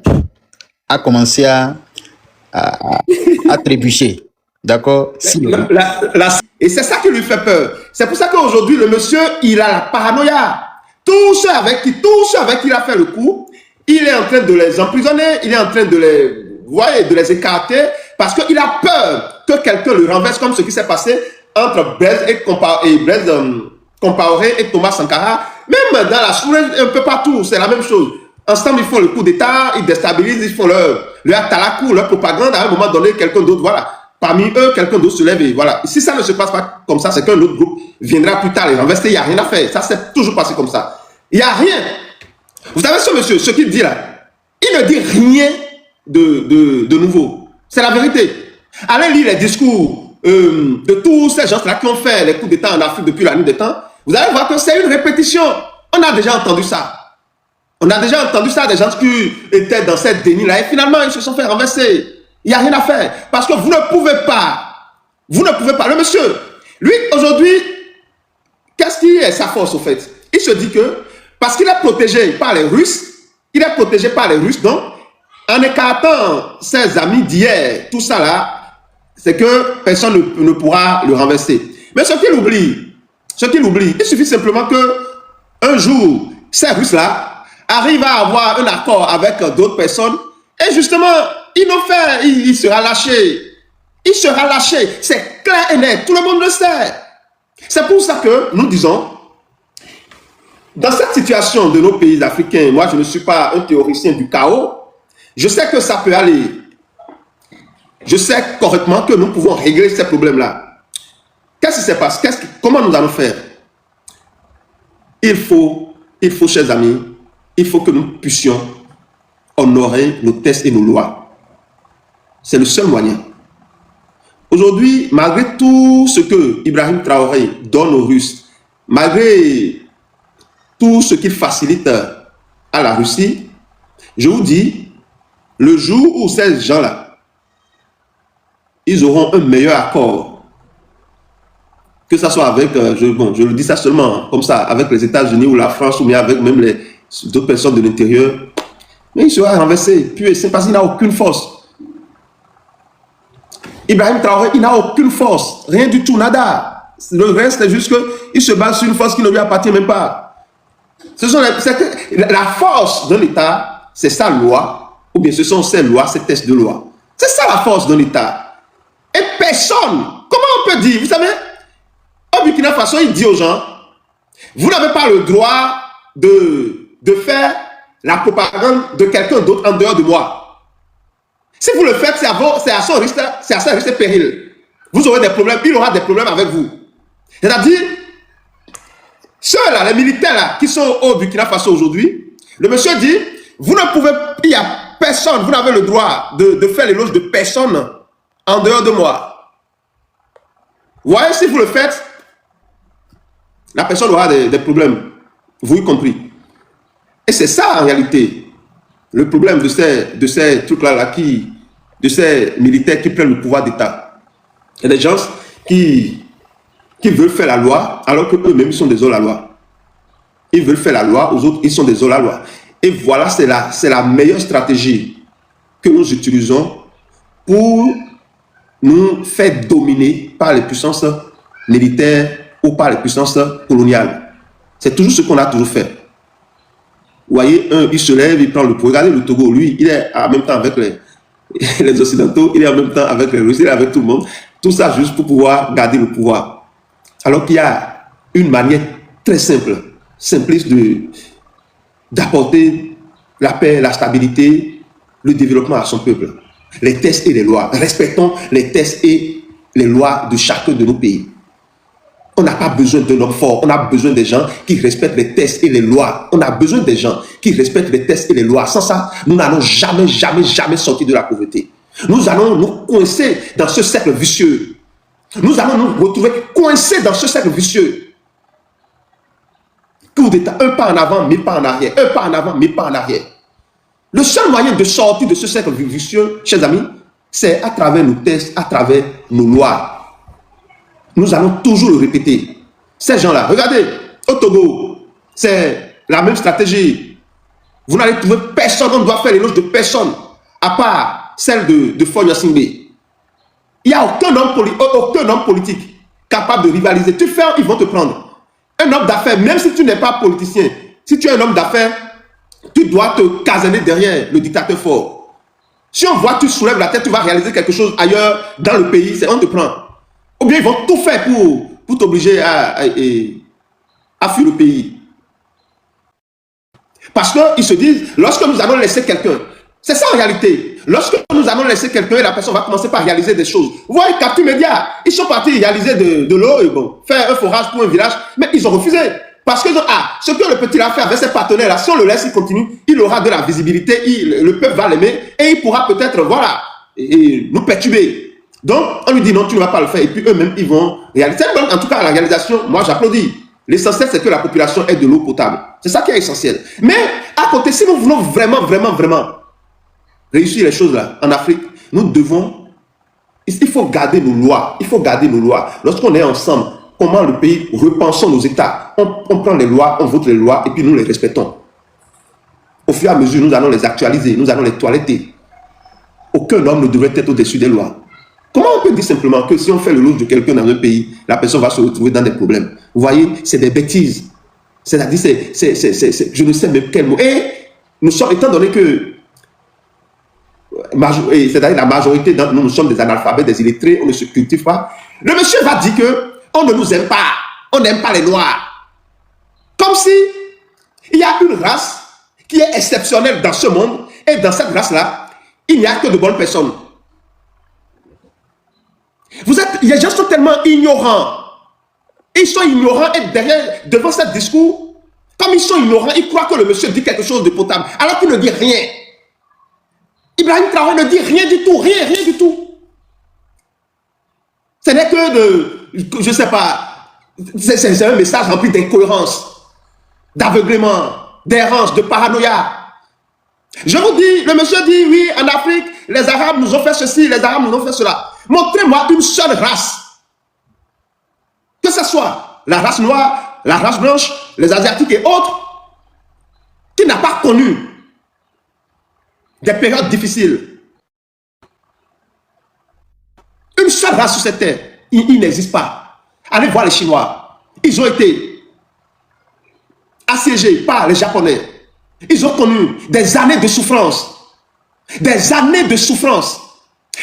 a commencé à trébucher, d'accord, si et c'est ça qui lui fait peur. C'est pour ça qu'aujourd'hui, le monsieur, il a la paranoïa. Tous ceux avec qui il a fait le coup, il est en train de les emprisonner, il est en train de les écarter, parce qu'il a peur que quelqu'un le renverse, comme ce qui s'est passé entre Blaise Compaoré et Thomas Sankara. Même dans la sous-région, un peu partout, c'est la même chose. Ensemble, ils font le coup d'État, ils déstabilisent, ils font leur talakou, leur propagande. À un moment donné, quelqu'un d'autre, voilà. Parmi eux, quelqu'un d'autre se lève et voilà. Si ça ne se passe pas comme ça, c'est qu'un autre groupe viendra plus tard les renverser. Il n'y a rien à faire. Ça s'est toujours passé comme ça. Il n'y a rien. Vous savez ce monsieur, ce qu'il dit là, il ne dit rien de nouveau. C'est la vérité. Allez lire les discours de tous ces gens-là qui ont fait les coups d'État en Afrique depuis la nuit des temps. Vous allez voir que c'est une répétition. On a déjà entendu ça. On a déjà entendu ça des gens qui étaient dans cette déni-là et finalement ils se sont fait renverser. Il n'y a rien à faire. Parce que vous ne pouvez pas. Vous ne pouvez pas. Le monsieur, lui, aujourd'hui, qu'est-ce qui est sa force au fait? Il se dit que parce qu'il est protégé par les Russes, donc en écartant ses amis d'hier, tout ça là, c'est que personne ne pourra le renverser. Mais ce qu'il oublie, il suffit simplement que un jour, ces Russes-là arrivent à avoir un accord avec d'autres personnes et justement, il sera lâché. Il sera lâché. C'est clair et net. Tout le monde le sait. C'est pour ça que nous disons, dans cette situation de nos pays africains, moi je ne suis pas un théoricien du chaos, je sais que ça peut aller. Je sais correctement que nous pouvons régler ces problèmes-là. Qu'est-ce qui se passe? Comment nous allons faire? Il faut, chers amis, il faut que nous puissions honorer nos textes et nos lois. C'est le seul moyen. Aujourd'hui, malgré tout ce que Ibrahim Traoré donne aux Russes, malgré tout ce qu'il facilite à la Russie, je vous dis, le jour où ces gens-là, ils auront un meilleur accord, que ce soit avec, je le dis ça seulement comme ça, avec les États-Unis ou la France, ou bien avec même d'autres personnes de l'intérieur, mais il sera renversé, puis c'est parce qu'il n'a aucune force. Ibrahim Traoré, il n'a aucune force, rien du tout, nada. Le reste, c'est juste qu'il se base sur une force qui ne lui appartient même pas. La force d'un État, c'est sa loi, ou bien ce sont ses lois, ses textes de loi. C'est ça la force d'un État. Et personne, comment on peut dire, vous savez, au Burkina Faso, il dit aux gens, vous n'avez pas le droit de faire la propagande de quelqu'un d'autre en dehors de moi. Si vous le faites, c'est à son risque et péril. Vous aurez des problèmes, il aura des problèmes avec vous. C'est-à-dire, ceux-là, les militaires là, qui sont au Burkina Faso aujourd'hui, le monsieur dit, vous ne pouvez, il n'y a personne, vous n'avez le droit de faire l'éloge de personne en dehors de moi. Vous voyez, si vous le faites, la personne aura des problèmes, vous y compris. Et c'est ça en réalité, le problème de ces trucs-là, de ces militaires qui prennent le pouvoir d'État. Il y a des gens qui veulent faire la loi alors qu'eux-mêmes sont des hors-la-loi. Ils veulent faire la loi, aux autres, ils sont des hors-la-loi. Et voilà, c'est la meilleure stratégie que nous utilisons pour nous faire dominer par les puissances militaires ou par les puissances coloniales. C'est toujours ce qu'on a toujours fait. Vous voyez, il se lève, il prend le pouvoir. Regardez le Togo, lui, il est en même temps avec les Occidentaux, il est en même temps avec les Russes, il est avec tout le monde. Tout ça juste pour pouvoir garder le pouvoir. Alors qu'il y a une manière très simple, simpliste d'apporter la paix, la stabilité, le développement à son peuple. Les textes et les lois. Respectons les textes et les lois de chacun de nos pays. On n'a pas besoin d'un homme fort, on a besoin des gens qui respectent les textes et les lois. On a besoin des gens qui respectent les textes et les lois. Sans ça, nous n'allons jamais, jamais, jamais sortir de la pauvreté. Nous allons nous coincer dans ce cercle vicieux. Nous allons nous retrouver coincés dans ce cercle vicieux. Coup d'État, un pas en avant, 1000 pas en arrière. Un pas en avant, 1000 pas en arrière. Le seul moyen de sortir de ce cercle vicieux, chers amis, c'est à travers nos textes, à travers nos lois. Nous allons toujours le répéter. Ces gens-là, regardez, au Togo, c'est la même stratégie. Vous n'allez trouver personne, on doit faire l'éloge de personne, à part celle de Fonya Singbe. Il n'y a aucun homme politique capable de rivaliser. Tu fais, ils vont te prendre. Un homme d'affaires, même si tu n'es pas politicien, si tu es un homme d'affaires, tu dois te caserner derrière le dictateur fort. Si on voit que tu soulèves la tête, tu vas réaliser quelque chose ailleurs dans le pays, on te prend. Ou bien ils vont tout faire pour t'obliger à fuir le pays. Parce qu'ils se disent, lorsque nous allons laisser quelqu'un, c'est ça en réalité, lorsque nous allons laisser quelqu'un, la personne va commencer par réaliser des choses. Vous voyez, Captain Média, ils sont partis réaliser de l'eau et bon, faire un forage pour un village, mais ils ont refusé. Parce que ce que le petit a fait avec ses partenaires, là, si on le laisse, il continue, il aura de la visibilité, le peuple va l'aimer et il pourra peut-être, voilà, nous perturber. Donc, on lui dit non, tu ne vas pas le faire. Et puis eux-mêmes, ils vont réaliser. En tout cas, la réalisation, moi, j'applaudis. L'essentiel, c'est que la population ait de l'eau potable. C'est ça qui est essentiel. Mais, à côté, si nous voulons vraiment réussir les choses là, en Afrique, nous devons, il faut garder nos lois. Il faut garder nos lois. Lorsqu'on est ensemble, comment le pays, repensons nos États. On prend les lois, on vote les lois et puis nous les respectons. Au fur et à mesure, nous allons les actualiser, nous allons les toiletter. Aucun homme ne devrait être au-dessus des lois. Comment on peut dire simplement que si on fait le loge de quelqu'un dans un pays, la personne va se retrouver dans des problèmes? Vous voyez, c'est des bêtises. C'est-à-dire, je ne sais même quel mot. Et nous sommes, étant donné que c'est-à-dire la majorité d'entre nous, nous sommes des analphabètes, des illettrés, on ne se cultive pas. Le monsieur va dire que on ne nous aime pas, on n'aime pas les Noirs. Comme si il y a une race qui est exceptionnelle dans ce monde, et dans cette race-là, il n'y a que de bonnes personnes. Les gens sont tellement ignorants. Ils sont ignorants et devant ce discours, comme ils sont ignorants, ils croient que le monsieur dit quelque chose de potable, alors qu'il ne dit rien. Ibrahim Traoré ne dit rien du tout, rien du tout. Ce n'est que je ne sais pas, c'est un message rempli d'incohérence, d'aveuglement, d'errance, de paranoïa. Je vous dis, le monsieur dit, oui, en Afrique, les Arabes nous ont fait ceci, les Arabes nous ont fait cela. Montrez-moi une seule race. Que ce soit la race noire, la race blanche, les Asiatiques et autres, qui n'a pas connu des périodes difficiles. Une seule race sur cette terre, il n'existe pas. Allez voir les Chinois. Ils ont été assiégés par les Japonais. Ils ont connu des années de souffrance. Des années de souffrance.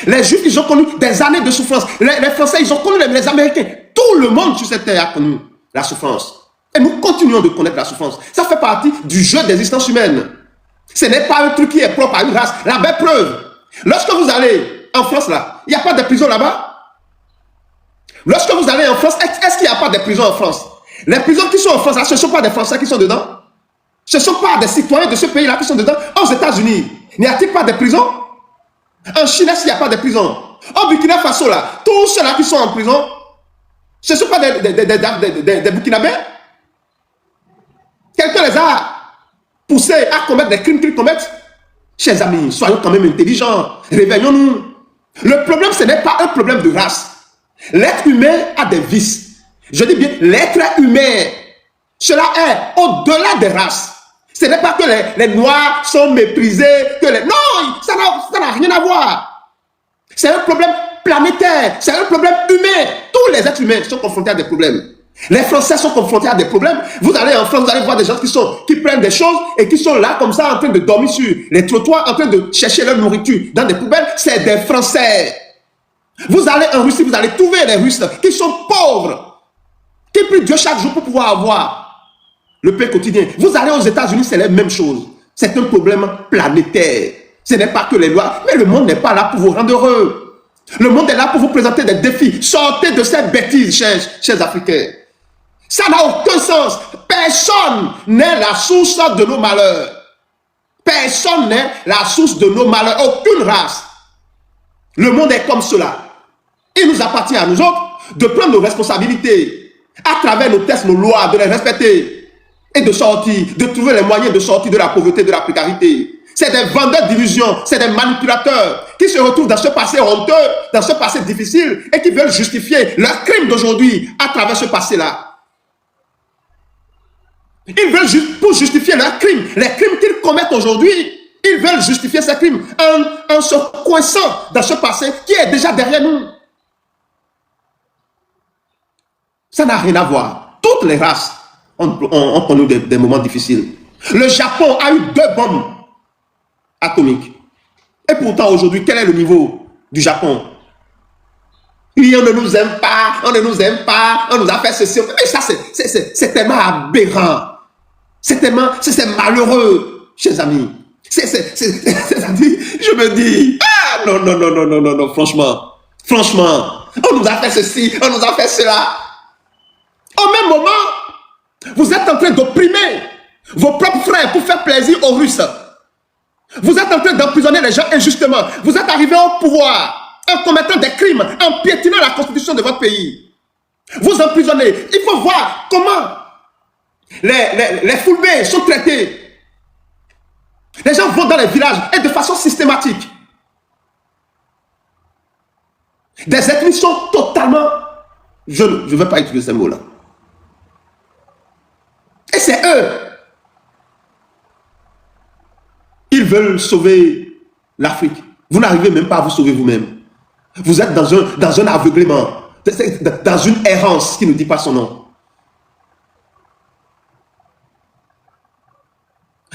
Les Juifs, ils ont connu des années de souffrance. Les Français, ils ont connu, les Américains. Tout le monde sur cette terre a connu la souffrance. Et nous continuons de connaître la souffrance. Ça fait partie du jeu des existences humaines. Ce n'est pas un truc qui est propre à une race. La belle preuve. Lorsque vous allez en France, là, il n'y a pas de prison là-bas. Lorsque vous allez en France, est-ce qu'il n'y a pas de prison en France? Les prisons qui sont en France, là, ce ne sont pas des Français qui sont dedans. Ce ne sont pas des citoyens de ce pays-là qui sont dedans. Aux États-Unis, n'y a-t-il pas de prisons? En Chine, il n'y a pas de prison. Au Burkina Faso, là, tous ceux-là qui sont en prison, ce ne sont pas des Burkinabés. Quelqu'un les a poussés à commettre des crimes qu'ils commettent. Chers amis, soyons quand même intelligents. Réveillons-nous. Le problème, ce n'est pas un problème de race. L'être humain a des vices. Je dis bien, l'être humain, cela est au-delà des races. Ce n'est pas que les Noirs sont méprisés, que les... Non, ça n'a rien à voir. C'est un problème planétaire, c'est un problème humain. Tous les êtres humains sont confrontés à des problèmes. Les Français sont confrontés à des problèmes. Vous allez en France, vous allez voir des gens qui prennent des choses et qui sont là comme ça en train de dormir sur les trottoirs, en train de chercher leur nourriture dans des poubelles. C'est des Français. Vous allez en Russie, vous allez trouver les Russes qui sont pauvres, qui prient Dieu chaque jour pour pouvoir avoir le pain quotidien. Vous allez aux États-Unis, c'est la même chose. C'est un problème planétaire. Ce n'est pas que les lois, mais le monde n'est pas là pour vous rendre heureux. Le monde est là pour vous présenter des défis. Sortez de cette bêtise, chers Africains. Ça n'a aucun sens. Personne n'est la source de nos malheurs. Personne n'est la source de nos malheurs. Aucune race. Le monde est comme cela. Il nous appartient à nous autres de prendre nos responsabilités à travers nos textes, nos lois, de les respecter et de sortir, de trouver les moyens de sortir de la pauvreté, de la précarité. C'est des vendeurs d'illusions, c'est des manipulateurs qui se retrouvent dans ce passé honteux, dans ce passé difficile et qui veulent justifier leurs crimes d'aujourd'hui à travers ce passé-là. Ils veulent pour justifier leurs crimes, les crimes qu'ils commettent aujourd'hui, ils veulent justifier ces crimes en se coinçant dans ce passé qui est déjà derrière nous. Ça n'a rien à voir. Toutes les races ont connu des moments difficiles. Le Japon a eu 2 bombes atomiques. Et pourtant, aujourd'hui, quel est le niveau du Japon? Oui, on ne nous aime pas, on ne nous aime pas, on nous a fait ceci. Mais ça, c'est tellement aberrant. C'est malheureux, chers amis. Je me dis, ah non, franchement, on nous a fait ceci, on nous a fait cela. Au même moment, vous êtes en train train d'opprimer vos propres frères pour faire plaisir aux Russes. Vous êtes en train d'emprisonner les gens injustement. Vous êtes arrivé au pouvoir en commettant des crimes, en piétinant la constitution de votre pays. Vous emprisonnez. Il faut voir comment les Fulbés sont traités. Les gens vont dans les villages et de façon systématique. Des ethnies sont totalement... Je ne vais pas utiliser ce mot-là. Et c'est eux. Ils veulent sauver l'Afrique. Vous n'arrivez même pas à vous sauver vous-même. Vous êtes dans un aveuglement, dans une errance qui ne dit pas son nom.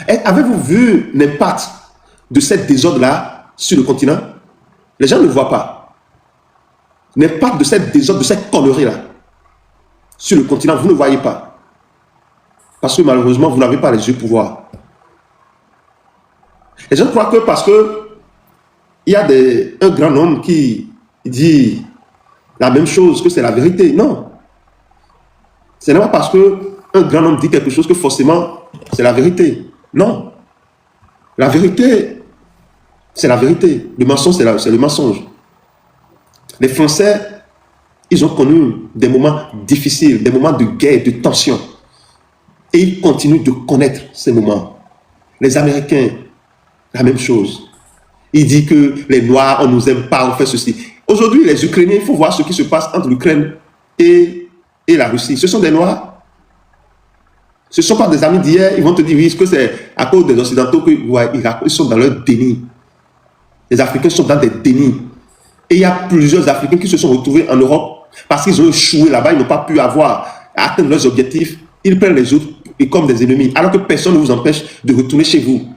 Avez-vous vu l'impact de cette désordre-là sur le continent? Les gens ne voient pas. L'impact de cette désordre, de cette connerie-là sur le continent, vous ne voyez pas. Parce que malheureusement, vous n'avez pas les yeux pour voir. Les gens croient que parce que il y a un grand homme qui dit la même chose que c'est la vérité. Non. Ce n'est pas parce qu'un grand homme dit quelque chose que forcément c'est la vérité. Non. La vérité, c'est la vérité. Le mensonge, c'est le mensonge. Les Français, ils ont connu des moments difficiles, des moments de guerre, de tension. Et ils continuent de connaître ces moments. Les Américains, la même chose. Ils disent que les Noirs, on ne nous aime pas, on fait ceci. Aujourd'hui, les Ukrainiens, il faut voir ce qui se passe entre l'Ukraine et la Russie. Ce sont des Noirs. Ce ne sont pas des amis d'hier. Ils vont te dire, oui, que c'est à cause des Occidentaux qu'ils sont dans leur déni. Les Africains sont dans des dénis. Et il y a plusieurs Africains qui se sont retrouvés en Europe parce qu'ils ont échoué là-bas, ils n'ont pas pu atteindre leurs objectifs. Ils prennent les autres comme des ennemis, alors que personne ne vous empêche de retourner chez vous.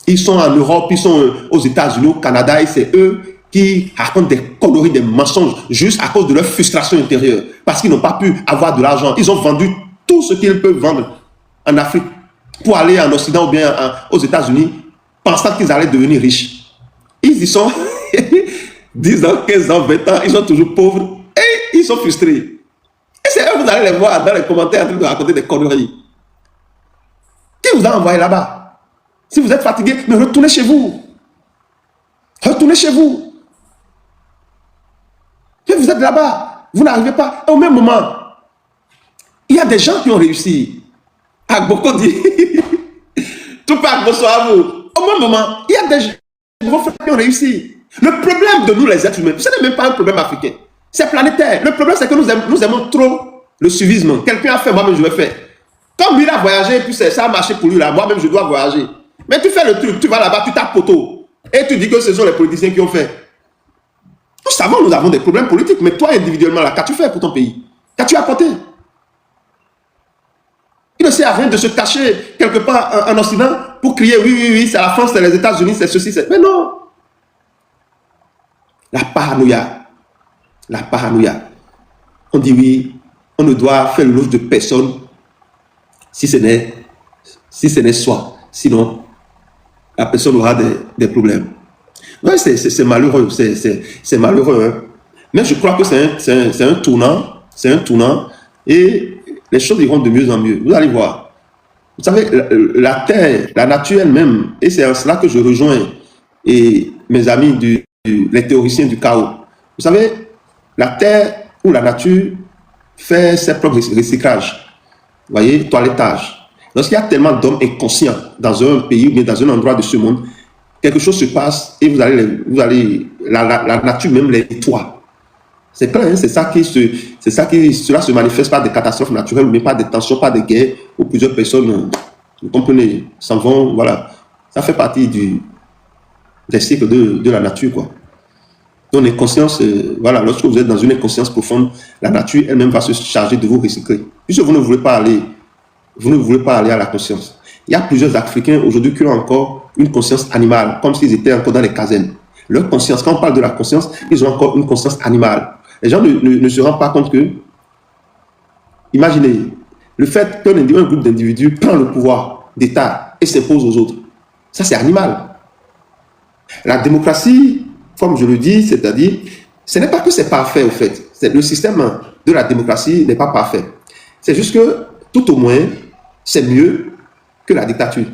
Ils sont en Europe, ils sont aux États-Unis, au Canada, et c'est eux qui racontent des conneries, des mensonges, juste à cause de leur frustration intérieure, parce qu'ils n'ont pas pu avoir de l'argent. Ils ont vendu tout ce qu'ils peuvent vendre en Afrique pour aller en Occident ou bien aux États-Unis, pensant qu'ils allaient devenir riches. Ils y sont 10 ans, 15 ans, 20 ans, ils sont toujours pauvres et ils sont frustrés. Et c'est eux, vous allez les voir dans les commentaires en train de raconter des conneries. Qui vous a envoyé là-bas? Si vous êtes fatigué, mais retournez chez vous. Retournez chez vous. Et vous êtes là-bas, vous n'arrivez pas. Et au même moment, il y a des gens qui ont réussi. Agboko dit, tout part, bonsoir à vous. Au même moment, il y a des gens qui ont réussi. Le problème de nous, les êtres humains, ce n'est même pas un problème africain. C'est planétaire. Le problème, c'est que nous aimons trop le suivisme. Quelqu'un a fait, moi-même, je vais faire. Comme lui, il a voyagé, puis ça a marché pour lui, là. Moi-même, je dois voyager. Mais tu fais le truc, tu vas là-bas, tu tapes poteau. Et tu dis que ce sont les politiciens qui ont fait. Nous savons, nous avons des problèmes politiques. Mais toi, individuellement, là, qu'as-tu fait pour ton pays? Qu'as-tu apporté? Il ne sert à rien de se cacher quelque part en Occident pour crier, oui, oui, oui, c'est la France, c'est les États-Unis, c'est ceci, c'est... Mais non. La paranoïa. La paranoïa. On dit oui, on ne doit faire l'ouge de personne si ce n'est soi. Sinon, la personne aura des problèmes. Ouais, c'est malheureux. C'est malheureux. Hein. Mais je crois que c'est un tournant. C'est un tournant. Et les choses iront de mieux en mieux. Vous allez voir. Vous savez, la terre, la nature elle-même, et c'est en cela que je rejoins et mes amis les théoriciens du chaos. Vous savez, la terre ou la nature fait ses propres recyclages. Vous voyez, toilettage. Lorsqu'il y a tellement d'hommes inconscients dans un pays ou bien dans un endroit de ce monde, quelque chose se passe et la nature même les nettoie. C'est clair, hein? Cela se manifeste par des catastrophes naturelles, mais par des tensions, par des guerres où plusieurs personnes, vous comprenez, s'en vont, voilà. Ça fait partie des cycles de la nature, quoi. Donc l'inconscience, voilà, lorsque vous êtes dans une inconscience profonde, la nature elle-même va se charger de vous recycler. Puisque vous ne voulez pas aller à la conscience. Il y a plusieurs Africains aujourd'hui qui ont encore une conscience animale, comme s'ils étaient encore dans les casernes. Leur conscience, quand on parle de la conscience, ils ont encore une conscience animale. Les gens ne se rendent pas compte que, imaginez, le fait qu'un groupe d'individus prend le pouvoir d'État et s'impose aux autres, ça c'est animal. La démocratie, comme je le dis, c'est-à-dire, ce n'est pas que c'est parfait au fait. Le système de la démocratie n'est pas parfait. C'est juste que, tout au moins, c'est mieux que la dictature.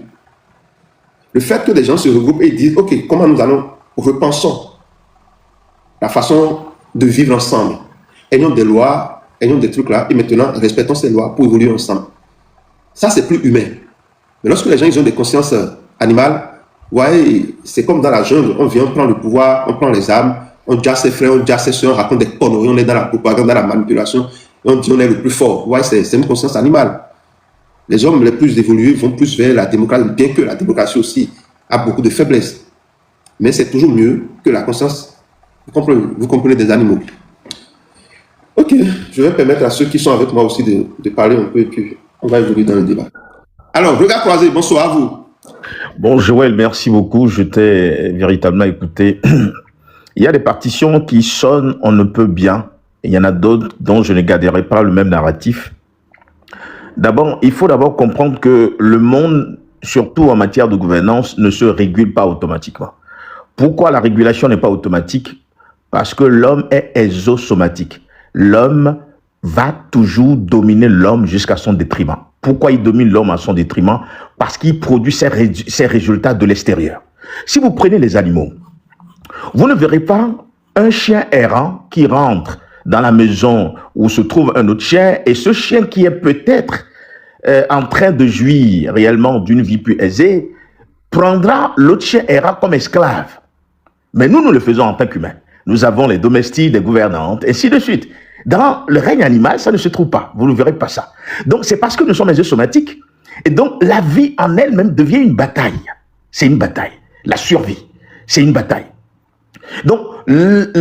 Le fait que les gens se regroupent et disent, OK, comment nous allons, repensons la façon de vivre ensemble. Ayons des lois, ayons des trucs là, et maintenant, respectons ces lois pour évoluer ensemble. Ça, c'est plus humain. Mais lorsque les gens ils ont des consciences animales, ouais, c'est comme dans la jungle, on vient, on prend le pouvoir, on prend les armes, on jasse ses frères, on jasse ses soeurs, on raconte des conneries, on est dans la propagande, dans la manipulation, et on dit on est le plus fort. Ouais, c'est une conscience animale. Les hommes les plus évolués vont plus vers la démocratie, bien que la démocratie aussi a beaucoup de faiblesses. Mais c'est toujours mieux que la conscience, vous comprenez, des animaux. Ok, je vais permettre à ceux qui sont avec moi aussi de parler un peu et puis on va évoluer dans le débat. Alors, regard croisé, bonsoir à vous. Bon, Joël, merci beaucoup. Je t'ai véritablement écouté. Il y a des partitions qui sonnent on ne peut bien. Et il y en a d'autres dont je ne garderai pas le même narratif. D'abord, il faut d'abord comprendre que le monde, surtout en matière de gouvernance, ne se régule pas automatiquement. Pourquoi la régulation n'est pas automatique? Parce que l'homme est exosomatique. L'homme va toujours dominer l'homme jusqu'à son détriment. Pourquoi il domine l'homme à son détriment? Parce qu'il produit ses résultats de l'extérieur. Si vous prenez les animaux, vous ne verrez pas un chien errant qui rentre dans la maison où se trouve un autre chien, et ce chien qui est peut-être en train de jouir réellement d'une vie plus aisée, prendra l'autre chien errant comme esclave. Mais nous, nous le faisons en tant qu'humains. Nous avons les domestiques, les gouvernantes, ainsi de suite. Dans le règne animal, ça ne se trouve pas. Vous ne verrez pas ça. Donc, c'est parce que nous sommes exosomatiques. Et donc, la vie en elle-même devient une bataille. C'est une bataille. La survie, c'est une bataille. Donc,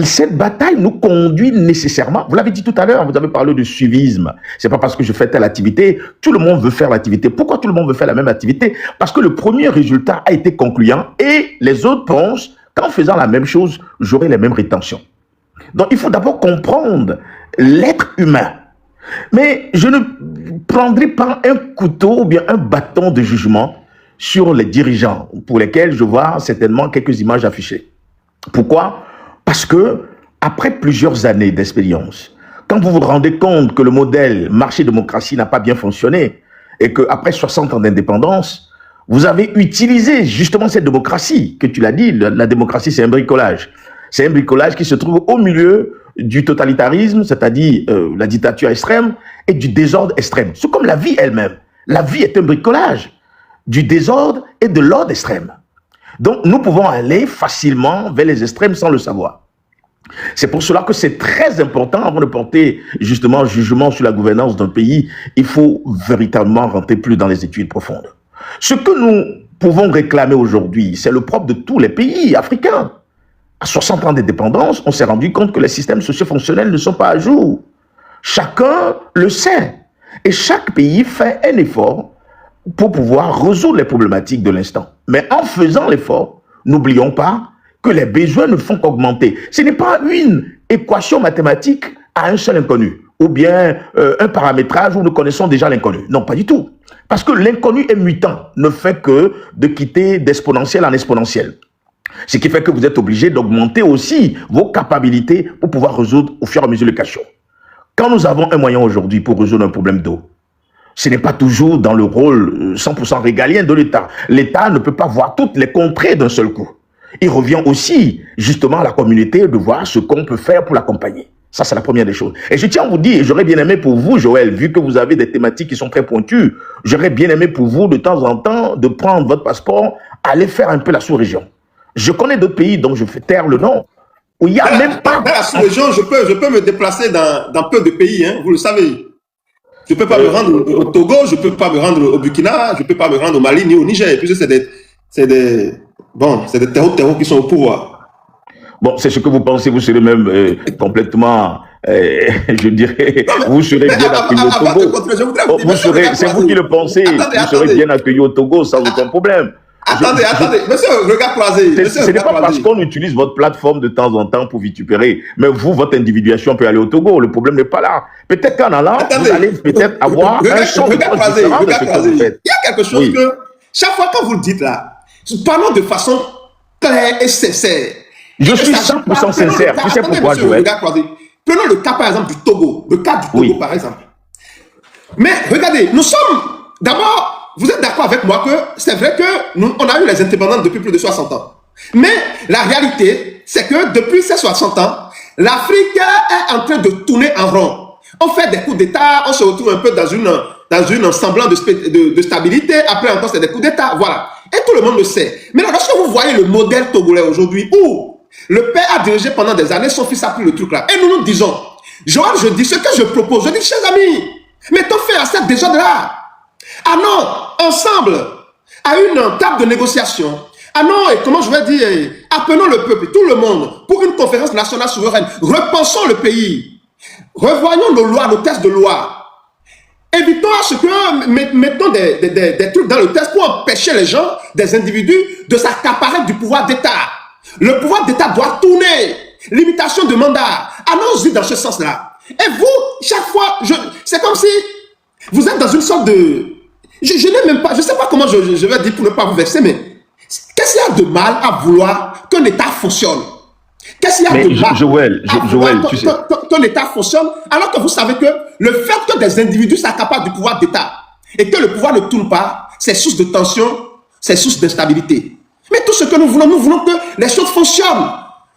cette bataille nous conduit nécessairement, vous l'avez dit tout à l'heure, vous avez parlé de suivisme. C'est pas parce que je fais telle activité, tout le monde veut faire l'activité. Pourquoi tout le monde veut faire la même activité? Parce que le premier résultat a été concluant et les autres pensent qu'en faisant la même chose, j'aurai les mêmes rétentions. Donc, il faut d'abord comprendre l'être humain. Mais je ne prendrai pas un couteau ou bien un bâton de jugement sur les dirigeants, pour lesquels je vois certainement quelques images affichées. Pourquoi? Parce que, après plusieurs années d'expérience, quand vous vous rendez compte que le modèle marché-démocratie n'a pas bien fonctionné, et qu'après 60 ans d'indépendance, vous avez utilisé justement cette démocratie, que tu l'as dit, la démocratie c'est un bricolage. C'est un bricolage qui se trouve au milieu du totalitarisme, c'est-à-dire la dictature extrême, et du désordre extrême. C'est comme la vie elle-même. La vie est un bricolage du désordre et de l'ordre extrême. Donc, nous pouvons aller facilement vers les extrêmes sans le savoir. C'est pour cela que c'est très important, avant de porter justement jugement sur la gouvernance d'un pays, il faut véritablement rentrer plus dans les études profondes. Ce que nous pouvons réclamer aujourd'hui, c'est le propre de tous les pays africains. À 60 ans d'indépendance, on s'est rendu compte que les systèmes socio-fonctionnels ne sont pas à jour. Chacun le sait. Et chaque pays fait un effort pour pouvoir résoudre les problématiques de l'instant. Mais en faisant l'effort, n'oublions pas que les besoins ne font qu'augmenter. Ce n'est pas une équation mathématique à un seul inconnu, ou bien un paramétrage où nous connaissons déjà l'inconnu. Non, pas du tout. Parce que l'inconnu est mutant, ne fait que de quitter d'exponentiel en exponentiel. Ce qui fait que vous êtes obligé d'augmenter aussi vos capacités pour pouvoir résoudre au fur et à mesure les questions. Quand nous avons un moyen aujourd'hui pour résoudre un problème d'eau, ce n'est pas toujours dans le rôle 100% régalien de l'État. L'État ne peut pas voir toutes les contrées d'un seul coup. Il revient aussi, justement, à la communauté de voir ce qu'on peut faire pour l'accompagner. Ça, c'est la première des choses. Et je tiens à vous dire, j'aurais bien aimé pour vous, Joël, vu que vous avez des thématiques qui sont très pointues, j'aurais bien aimé pour vous, de temps en temps, de prendre votre passeport, aller faire un peu la sous-région. Je connais d'autres pays dont je fais taire le nom, où il n'y a même pas... Dans la sous-région, je peux me déplacer dans peu de pays, hein, vous le savez. Je ne peux pas me rendre au Togo, je ne peux pas me rendre au Burkina, je ne peux pas me rendre au Mali ni au Niger, puisque c'est des terreaux qui sont au pouvoir. Bon, c'est ce que vous pensez, vous serez même complètement, je dirais, vous serez bien accueilli au Togo. C'est vous qui le pensez, vous serez bien accueilli au Togo sans aucun problème. Attendez, monsieur, regard croisé. Ce n'est pas parce qu'on utilise votre plateforme de temps en temps pour vitupérer, mais vous, votre individuation peut aller au Togo, le problème n'est pas là. Peut-être qu'en allant, vous allez peut-être avoir un champ de différent de ce que vous faites. Il y a quelque chose que, chaque fois que vous le dites là, parlons de façon claire et sincère. Je suis 100% sincère. Tu sais pourquoi, Joël? Prenons le cas, par exemple, du Togo. Le cas du Togo, par exemple. Mais regardez, nous sommes D'abord, vous êtes d'accord avec moi que c'est vrai que on a eu les indépendances depuis plus de 60 ans. Mais la réalité, c'est que depuis ces 60 ans, l'Afrique est en train de tourner en rond. On fait des coups d'État, on se retrouve un peu dans une semblant de stabilité. Après encore, c'est des coups d'État. Voilà. Et tout le monde le sait. Mais lorsque vous voyez le modèle togolais aujourd'hui, où le père a dirigé pendant des années, son fils a pris le truc là. Et nous disons, Joël, je dis ce que je propose. Je dis, chers amis, mettons fin à cette désordre-là. Allons ensemble à une table de négociation. Allons, et comment je vais dire, appelons le peuple, tout le monde, pour une conférence nationale souveraine. Repensons le pays. Revoyons nos lois, nos textes de loi. Évitons à ce que mettons des trucs dans le texte pour empêcher les gens, des individus, de s'accaparer du pouvoir d'État. Le pouvoir d'État doit tourner. Limitation de mandat. Allons-y dans ce sens-là. Et vous, chaque fois, c'est comme si vous êtes dans une sorte de... Je n'ai même pas, je ne sais pas comment je vais dire pour ne pas vous vexer, mais qu'est-ce qu'il y a de mal à vouloir qu'un État fonctionne? Qu'est-ce qu'il y a de mal Joël, tu sais... qu'un État fonctionne, alors que vous savez que le fait que des individus s'accaparent du pouvoir d'État et que le pouvoir ne tourne pas, c'est source de tension, c'est source d'instabilité. Mais tout ce que nous voulons que les choses fonctionnent.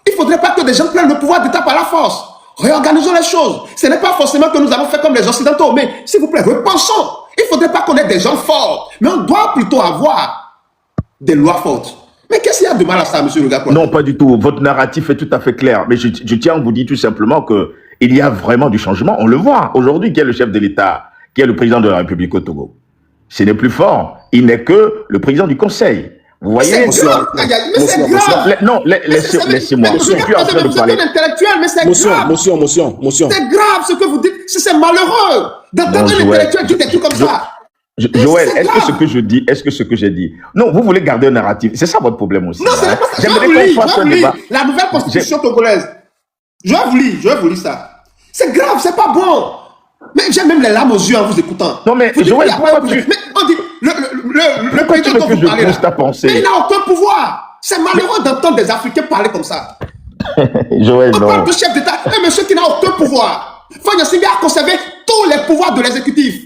Il ne faudrait pas que des gens prennent le pouvoir d'État par la force. Réorganisons les choses. Ce n'est pas forcément que nous avons fait comme les Occidentaux, mais s'il vous plaît, repensons. Il ne faudrait pas qu'on ait des gens forts, mais on doit plutôt avoir des lois fortes. Mais qu'est-ce qu'il y a de mal à ça, monsieur le gars? Non, pas du tout. Votre narratif est tout à fait clair. Mais je tiens à vous dire tout simplement qu'il y a vraiment du changement. On le voit. Aujourd'hui, qui est le chef de l'État, qui est le président de la République au Togo? Ce n'est plus fort. Il n'est que le président du Conseil. Vous voyez? Mais c'est grave. Non, laissez-moi. Je suis plus en train de parler. Mais c'est grave. Motion. C'est grave ce que vous dites. C'est malheureux d'entendre un intellectuel dire des trucs comme ça. Joël, est-ce que ce que j'ai dit, non, vous voulez garder un narratif, c'est ça votre problème aussi. Non, c'est pas ça. J'aimerais qu'on fasse un débat. La nouvelle constitution togolaise. Je vais vous lire ça. C'est grave, c'est pas bon. Mais j'ai même les larmes aux yeux en vous écoutant. Non, mais Joël, pourquoi tu... Mais on dit, le président dont vous parlez là, mais il n'a aucun pouvoir. C'est malheureux d'entendre des Africains parler comme ça. Joël, on parle de chef d'État, un monsieur qui n'a aucun pouvoir. Fagna Singh a conservé tous les pouvoirs de l'exécutif.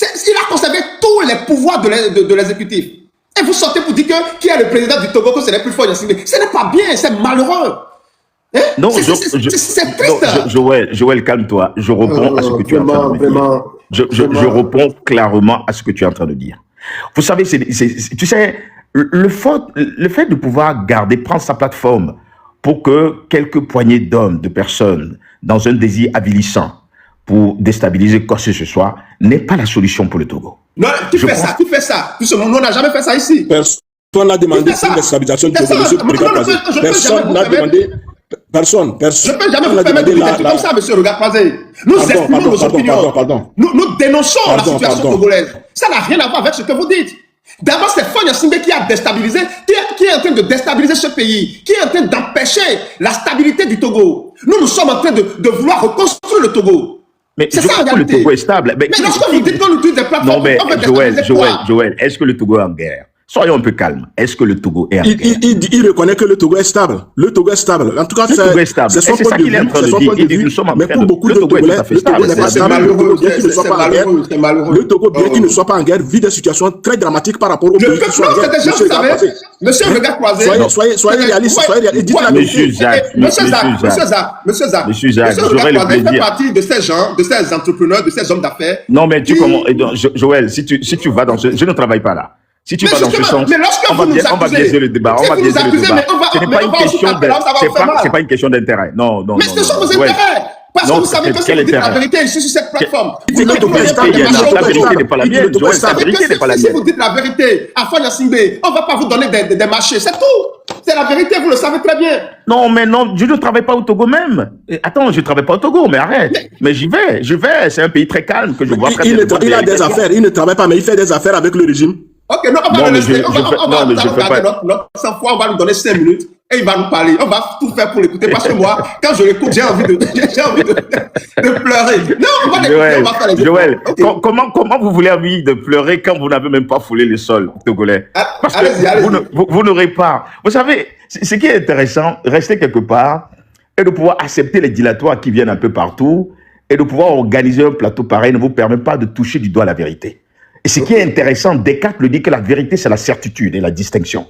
Il a conservé tous les pouvoirs de l'exécutif. Et vous sortez pour dire qui est le président du Togo, que ce n'est plus Fagna Singh. Ce n'est pas bien, c'est malheureux. Hein? Non, c'est triste. Joël, calme-toi. Je réponds à ce que tu es en train de dire. Je réponds clairement à ce que tu es en train de dire. Vous savez, tu sais, le fait de pouvoir prendre sa plateforme pour que quelques poignées d'hommes, de personnes, dans un désir avilissant, pour déstabiliser quoi que ce soit, n'est pas la solution pour le Togo. Non, tu fais ça. On n'a jamais fait ça ici. Personne n'a demandé une déstabilisation du Togo, monsieur le président. Personne n'a demandé... Personne. Je ne peux jamais vous permettre de dire comme ça, monsieur Regard-Croisé. Nous exprimons nos opinions. Nous dénonçons la situation togolaise. Ça n'a rien à voir avec ce que vous dites. D'abord, c'est Fagna Singh qui a déstabilisé, qui est en train de déstabiliser ce pays, qui est en train d'empêcher la stabilité du Togo. Nous sommes en train de vouloir reconstruire le Togo. Mais je crois que le Togo est stable. Mais lorsque vous dites qu'on utilise des plateformes... Non, mais Joël, est-ce que le Togo est en guerre? Soyons un peu calmes. Est-ce que le Togo est en guerre? Il reconnaît que le Togo est stable. Le Togo est stable. En tout cas, c'est son point de vue. Mais pour beaucoup de Togolais, le Togo n'est pas stable. Le Togo, bien qu'il ne soit pas en guerre, vit des situations très dramatiques par rapport au pays qui sont en guerre. Monsieur Regard-Croisé, soyez réaliste. Dites la vérité. Monsieur Jacques, j'aurais le plaisir. Fait partie de ces gens, de ces entrepreneurs, de ces hommes d'affaires. Non, mais Joël, si tu vas dans ce... Je ne travaille pas là. Si tu vas dans ce sens, on va biaiser le débat. Ce n'est pas une question c'est pas une question d'intérêt. Non. Mais ce sont vos intérêts. Parce que vous savez que si vous dites la vérité ici sur cette plateforme, la vérité n'est pas la mienne. La vérité n'est pas la mienne. Si vous dites la vérité à Fagna Singh, on ne va pas vous donner des marchés. C'est tout. C'est la vérité, vous le savez très bien. Non, mais non, je ne travaille pas au Togo même. Attends, je ne travaille pas au Togo, mais arrête. Mais j'y vais. C'est un pays très calme que je vois très bien. Il a des affaires, il ne travaille pas, mais il fait des affaires avec le régime. Ok, non, on va on va lui donner 5 minutes et il va nous parler. On va tout faire pour l'écouter parce que moi, quand je l'écoute, j'ai envie de pleurer. Non, on va l'écouter, on va faire les Joël, comment vous voulez envie de pleurer quand vous n'avez même pas foulé le sol togolais? Parce que vous n'aurez pas. Vous savez, ce qui est intéressant, rester quelque part et de pouvoir accepter les dilatoires qui viennent un peu partout et de pouvoir organiser un plateau pareil ne vous permet pas de toucher du doigt la vérité. Et ce qui est intéressant, Descartes le dit que la vérité, c'est la certitude et la distinction.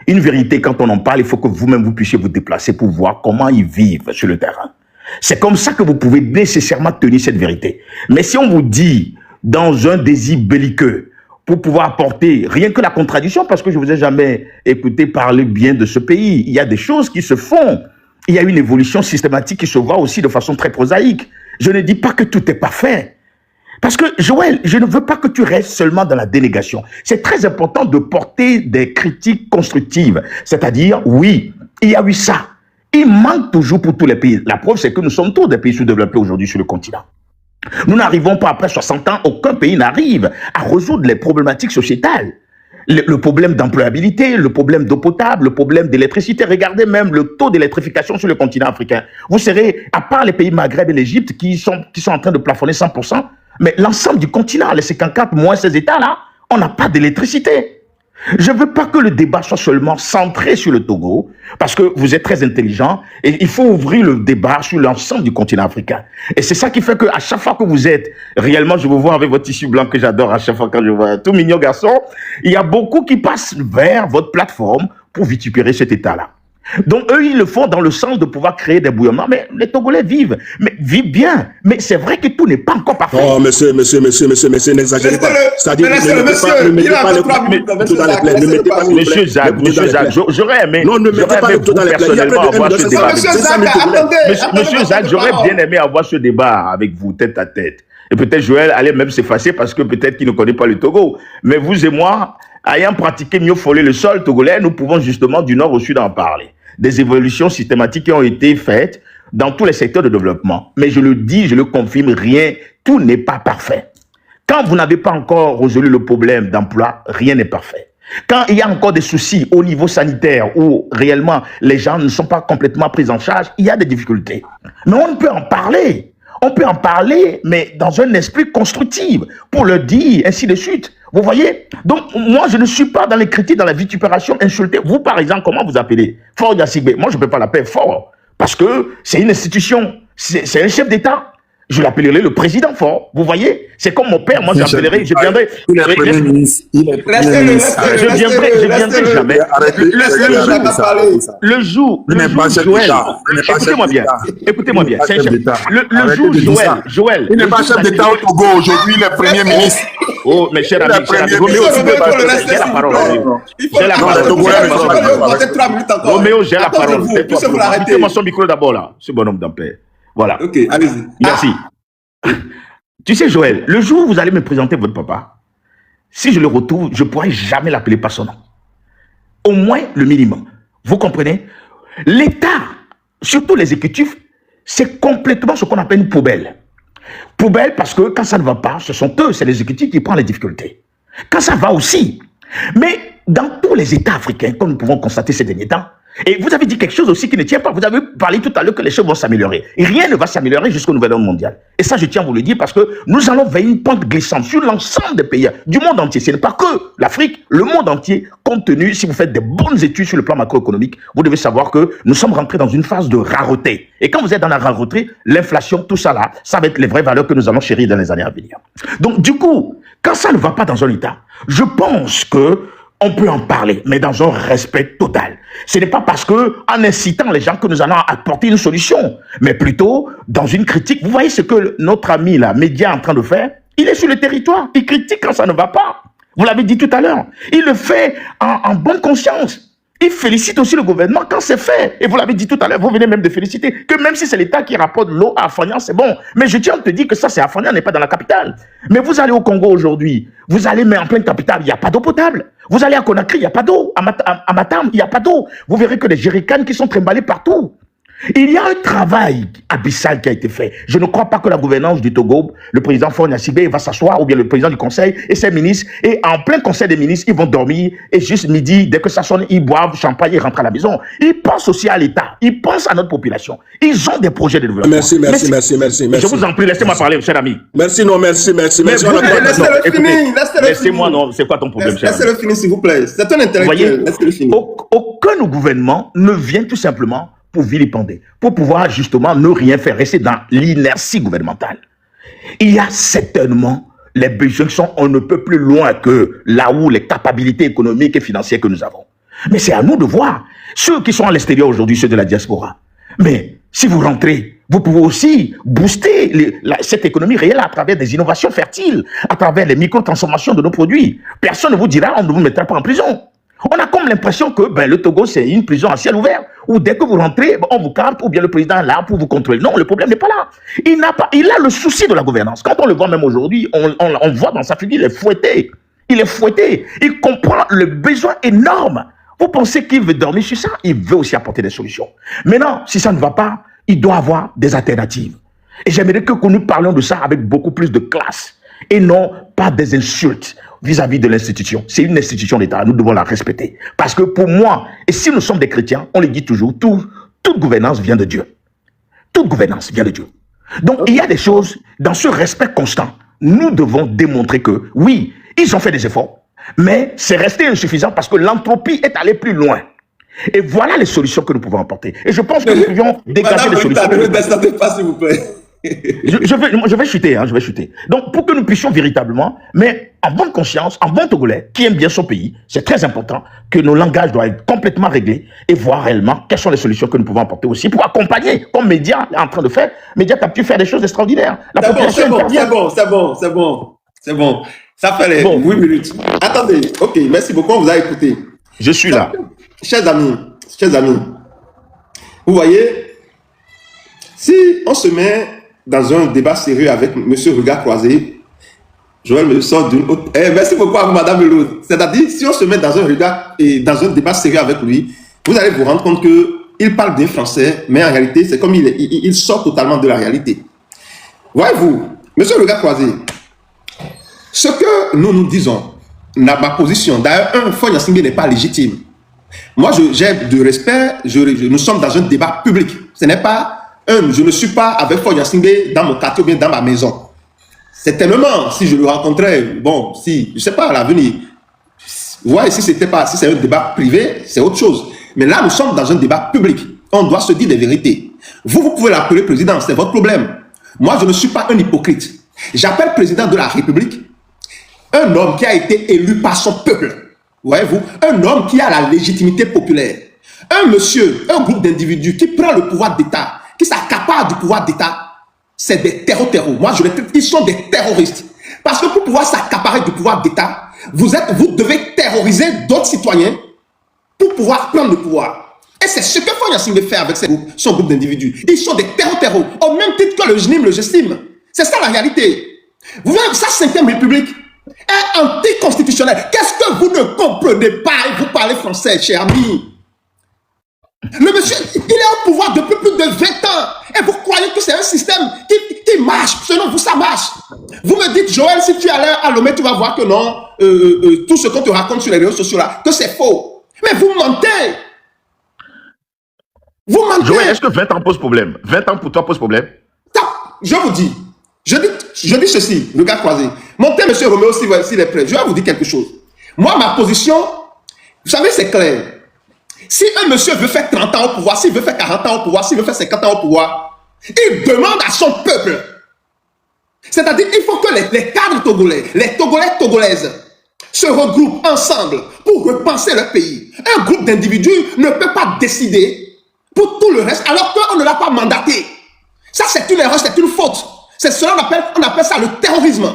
Une vérité, quand on en parle, il faut que vous-même vous puissiez vous déplacer pour voir comment ils vivent sur le terrain. C'est comme ça que vous pouvez nécessairement tenir cette vérité. Mais si on vous dit, dans un désir belliqueux, pour pouvoir apporter rien que la contradiction, parce que je ne vous ai jamais écouté parler bien de ce pays, il y a des choses qui se font. Il y a une évolution systématique qui se voit aussi de façon très prosaïque. Je ne dis pas que tout est parfait. Parce que, Joël, je ne veux pas que tu restes seulement dans la dénégation. C'est très important de porter des critiques constructives. C'est-à-dire, oui, il y a eu ça. Il manque toujours pour tous les pays. La preuve, c'est que nous sommes tous des pays sous-développés aujourd'hui sur le continent. Nous n'arrivons pas, après 60 ans, aucun pays n'arrive à résoudre les problématiques sociétales. Le problème d'employabilité, le problème d'eau potable, le problème d'électricité. Regardez même le taux d'électrification sur le continent africain. Vous serez, à part les pays Maghreb et l'Égypte qui sont en train de plafonner 100%, mais l'ensemble du continent, les 54 moins ces États-là, on n'a pas d'électricité. Je ne veux pas que le débat soit seulement centré sur le Togo, parce que vous êtes très intelligent, et il faut ouvrir le débat sur l'ensemble du continent africain. Et c'est ça qui fait qu'à chaque fois que vous êtes, réellement, je vous vois avec votre tissu blanc que j'adore à chaque fois quand je vois un tout mignon garçon, il y a beaucoup qui passent vers votre plateforme pour vitupérer cet État-là. Donc, eux, ils le font dans le sens de pouvoir créer des bouillonnements. Mais les Togolais vivent bien. Mais c'est vrai que tout n'est pas encore parfait. Oh, monsieur, n'exagérez pas. C'est-à-dire, ne mettez pas le couteau dans les plaies. Ne mettez pas le Monsieur Jacques, j'aurais aimé. Non, ne mettez pas le couteau dans les plaies. Personnellement, avoir ce débat. Monsieur Jacques, j'aurais bien aimé avoir ce débat avec vous, tête à tête. Et peut-être Joël allait même s'effacer parce que peut-être qu'il ne connaît pas le Togo. Mais vous et moi, ayant pratiqué mieux foller le sol togolais, nous pouvons justement du nord au sud en parler. Des évolutions systématiques qui ont été faites dans tous les secteurs de développement. Mais je le dis, je le confirme, tout n'est pas parfait. Quand vous n'avez pas encore résolu le problème d'emploi, rien n'est parfait. Quand il y a encore des soucis au niveau sanitaire où réellement les gens ne sont pas complètement pris en charge, il y a des difficultés. Mais on peut en parler. On peut en parler, mais dans un esprit constructif, pour le dire, ainsi de suite. Vous voyez? Donc, moi, je ne suis pas dans les critiques, dans la vitupération, insultée. Vous, par exemple, comment vous appelez? Faure Gnassingbé. Moi, je ne peux pas l'appeler Faure, parce que c'est une institution, c'est un chef d'État. Je l'appellerai le président Faure. Vous voyez? C'est comme mon père, moi, je viendrai. Il est premier ministre. Je viendrai jamais. Le jour, écoutez-moi bien. Le jour, Joël. Il n'est pas chef d'État au Togo aujourd'hui, il est premier ministre. Oh, mes chers amis, j'ai la parole. J'ai la parole. Roméo, j'ai la parole. Mettez-moi son micro d'abord, là, ce bonhomme d'Ampère. Voilà. Ok, allez-y. Merci. Tu sais, Joël, le jour où vous allez me présenter votre papa, si je le retrouve, je ne pourrai jamais l'appeler par son nom. Au moins le minimum. Vous comprenez? L'État, surtout l'exécutif, c'est complètement ce qu'on appelle une poubelle. Poubelle parce que quand ça ne va pas, ce sont eux, c'est l'exécutif qui prend les difficultés. Quand ça va aussi. Mais dans tous les États africains, comme nous pouvons constater ces derniers temps, et vous avez dit quelque chose aussi qui ne tient pas. Vous avez parlé tout à l'heure que les choses vont s'améliorer. Et rien ne va s'améliorer jusqu'au nouvel ordre mondial. Et ça, je tiens à vous le dire parce que nous allons vers une pente glissante sur l'ensemble des pays du monde entier. Ce n'est pas que l'Afrique, le monde entier, compte tenu, si vous faites des bonnes études sur le plan macroéconomique, vous devez savoir que nous sommes rentrés dans une phase de rareté. Et quand vous êtes dans la rareté, l'inflation, tout ça là, ça va être les vraies valeurs que nous allons chérir dans les années à venir. Donc, du coup, quand ça ne va pas dans un État, je pense que on peut en parler, mais dans un respect total. Ce n'est pas parce que, en incitant les gens que nous allons apporter une solution, mais plutôt dans une critique. Vous voyez ce que notre ami, là, Média, est en train de faire? Il est sur le territoire, il critique quand ça ne va pas. Vous l'avez dit tout à l'heure. Il le fait en bonne conscience. Il félicite aussi le gouvernement quand c'est fait. Et vous l'avez dit tout à l'heure, vous venez même de féliciter, que même si c'est l'État qui rapporte l'eau à Afognan, c'est bon. Mais je tiens à te dire que ça, c'est Afognan, n'est pas dans la capitale. Mais vous allez au Congo aujourd'hui, vous allez mais en pleine capitale, il n'y a pas d'eau potable. Vous allez à Conakry, il n'y a pas d'eau. À Matam, il n'y a pas d'eau. Vous verrez que des jerrycans qui sont trimballés partout. Il y a un travail abyssal qui a été fait. Je ne crois pas que la gouvernance du Togo, le président Faure Gnassingbé va s'asseoir, ou bien le président du conseil et ses ministres, et en plein conseil des ministres, ils vont dormir, et juste midi, dès que ça sonne, ils boivent champagne et rentrent à la maison. Ils pensent aussi à l'État, ils pensent à notre population. Ils ont des projets de développement. Merci. Je vous en prie, laissez-moi parler, cher ami. Merci. Laissez-moi, non, c'est quoi ton problème, cher ami? Laissez-le finir, s'il vous plaît. C'est un intellectuel, laissez-le finir. Aucun gouvernement ne vient tout simplement pour vilipender, pour pouvoir justement ne rien faire, rester dans l'inertie gouvernementale. Il y a certainement les besoins sont on ne peut plus loin que là où les capacités économiques et financières que nous avons. Mais c'est à nous de voir. Ceux qui sont à l'extérieur aujourd'hui, ceux de la diaspora. Mais si vous rentrez, vous pouvez aussi booster cette économie réelle à travers des innovations fertiles, à travers les micro-transformations de nos produits. Personne ne vous dira, on ne vous mettra pas en prison. On a comme l'impression que le Togo, c'est une prison à ciel ouvert, où dès que vous rentrez, on vous capte, ou bien le président est là pour vous contrôler. Non, le problème n'est pas là. Il a le souci de la gouvernance. Quand on le voit même aujourd'hui, on voit dans sa figure, il est fouetté. Il est fouetté. Il comprend le besoin énorme. Vous pensez qu'il veut dormir sur ça? Il veut aussi apporter des solutions. Maintenant, si ça ne va pas, il doit avoir des alternatives. Et j'aimerais que nous parlions de ça avec beaucoup plus de classe et non pas des insultes vis-à-vis de l'institution. C'est une institution d'État, nous devons la respecter. Parce que pour moi, et si nous sommes des chrétiens, on le dit toujours, toute gouvernance vient de Dieu. Toute gouvernance vient de Dieu. Donc, il y a des choses, dans ce respect constant, nous devons démontrer que, oui, ils ont fait des efforts, mais c'est resté insuffisant parce que l'entropie est allée plus loin. Et voilà les solutions que nous pouvons apporter. Et je pense que nous pouvions dégager des solutions. Pas, s'il vous plaît. Je vais chuter, je vais chuter. Donc, pour que nous puissions véritablement, mais en bonne conscience, en bon Togolais, qui aime bien son pays, c'est très important que nos langages doivent être complètement réglés et voir réellement quelles sont les solutions que nous pouvons apporter aussi pour accompagner, comme Média est en train de faire. Média a pu faire des choses extraordinaires. C'est bon. Ça fait les 8 minutes. Attendez, ok, merci beaucoup, on vous a écouté. Je suis là. Chers amis, vous voyez, si on se met dans un débat sérieux avec M. Regard Croisé, Joël me sort d'une autre... merci beaucoup à vous, Madame Meloud. C'est-à-dire, si on se met dans un regard et dans un débat sérieux avec lui, vous allez vous rendre compte qu'il parle bien français, mais en réalité, c'est comme il sort totalement de la réalité. Voyez-vous, M. Regard Croisé, ce que nous disons, ma position, d'ailleurs, Faure Gnassingbé n'est pas légitime. Moi, j'ai de respect, nous sommes dans un débat public. Ce n'est pas je ne suis pas avec Faure Gnassingbé dans mon quartier ou bien dans ma maison. C'est tellement, si je le rencontrais, bon, si, je ne sais pas, à l'avenir, ouais, si c'est un débat privé, c'est autre chose. Mais là, nous sommes dans un débat public. On doit se dire des vérités. Vous pouvez l'appeler président, c'est votre problème. Moi, je ne suis pas un hypocrite. J'appelle président de la République un homme qui a été élu par son peuple. Voyez-vous, un homme qui a la légitimité populaire. Un monsieur, un groupe d'individus qui prend le pouvoir d'État, qui s'accapare du pouvoir d'État, c'est des terreaux. Moi, je les traite, ils sont des terroristes. Parce que pour pouvoir s'accaparer du pouvoir d'État, vous devez terroriser d'autres citoyens pour pouvoir prendre le pouvoir. Et c'est ce que Faure Gnassingbé fait avec son groupe d'individus. Ils sont des terreaux, au même titre que le GNIM, le GESTIM. C'est ça la réalité. Vous voyez, ça, 5e République est anticonstitutionnel. Qu'est-ce que vous ne comprenez pas? Vous parlez français, cher ami. Le monsieur, il est au pouvoir depuis plus de 20 ans. Et vous croyez que c'est un système qui marche. Selon vous, ça marche. Vous me dites, Joël, si tu es allé à Lomé, tu vas voir que non, tout ce qu'on te raconte sur les réseaux sociaux là, que c'est faux. Mais vous mentez. Vous mentez. Joël, est-ce que 20 ans pose problème? 20 ans pour toi pose problème? Je vous dis. Je dis ceci, le gars croisé. Montez, monsieur Roméo, s'il est prêt. Je vais vous dire quelque chose. Moi, ma position, vous savez, c'est clair. Si un monsieur veut faire 30 ans au pouvoir, s'il veut faire 40 ans au pouvoir, s'il veut faire 50 ans au pouvoir, il demande à son peuple. C'est-à-dire qu'il faut que les cadres togolais, les Togolais, Togolaises, se regroupent ensemble pour repenser leur pays. Un groupe d'individus ne peut pas décider pour tout le reste alors qu'on ne l'a pas mandaté. Ça, c'est une erreur, c'est une faute. C'est cela on appelle ça le terrorisme.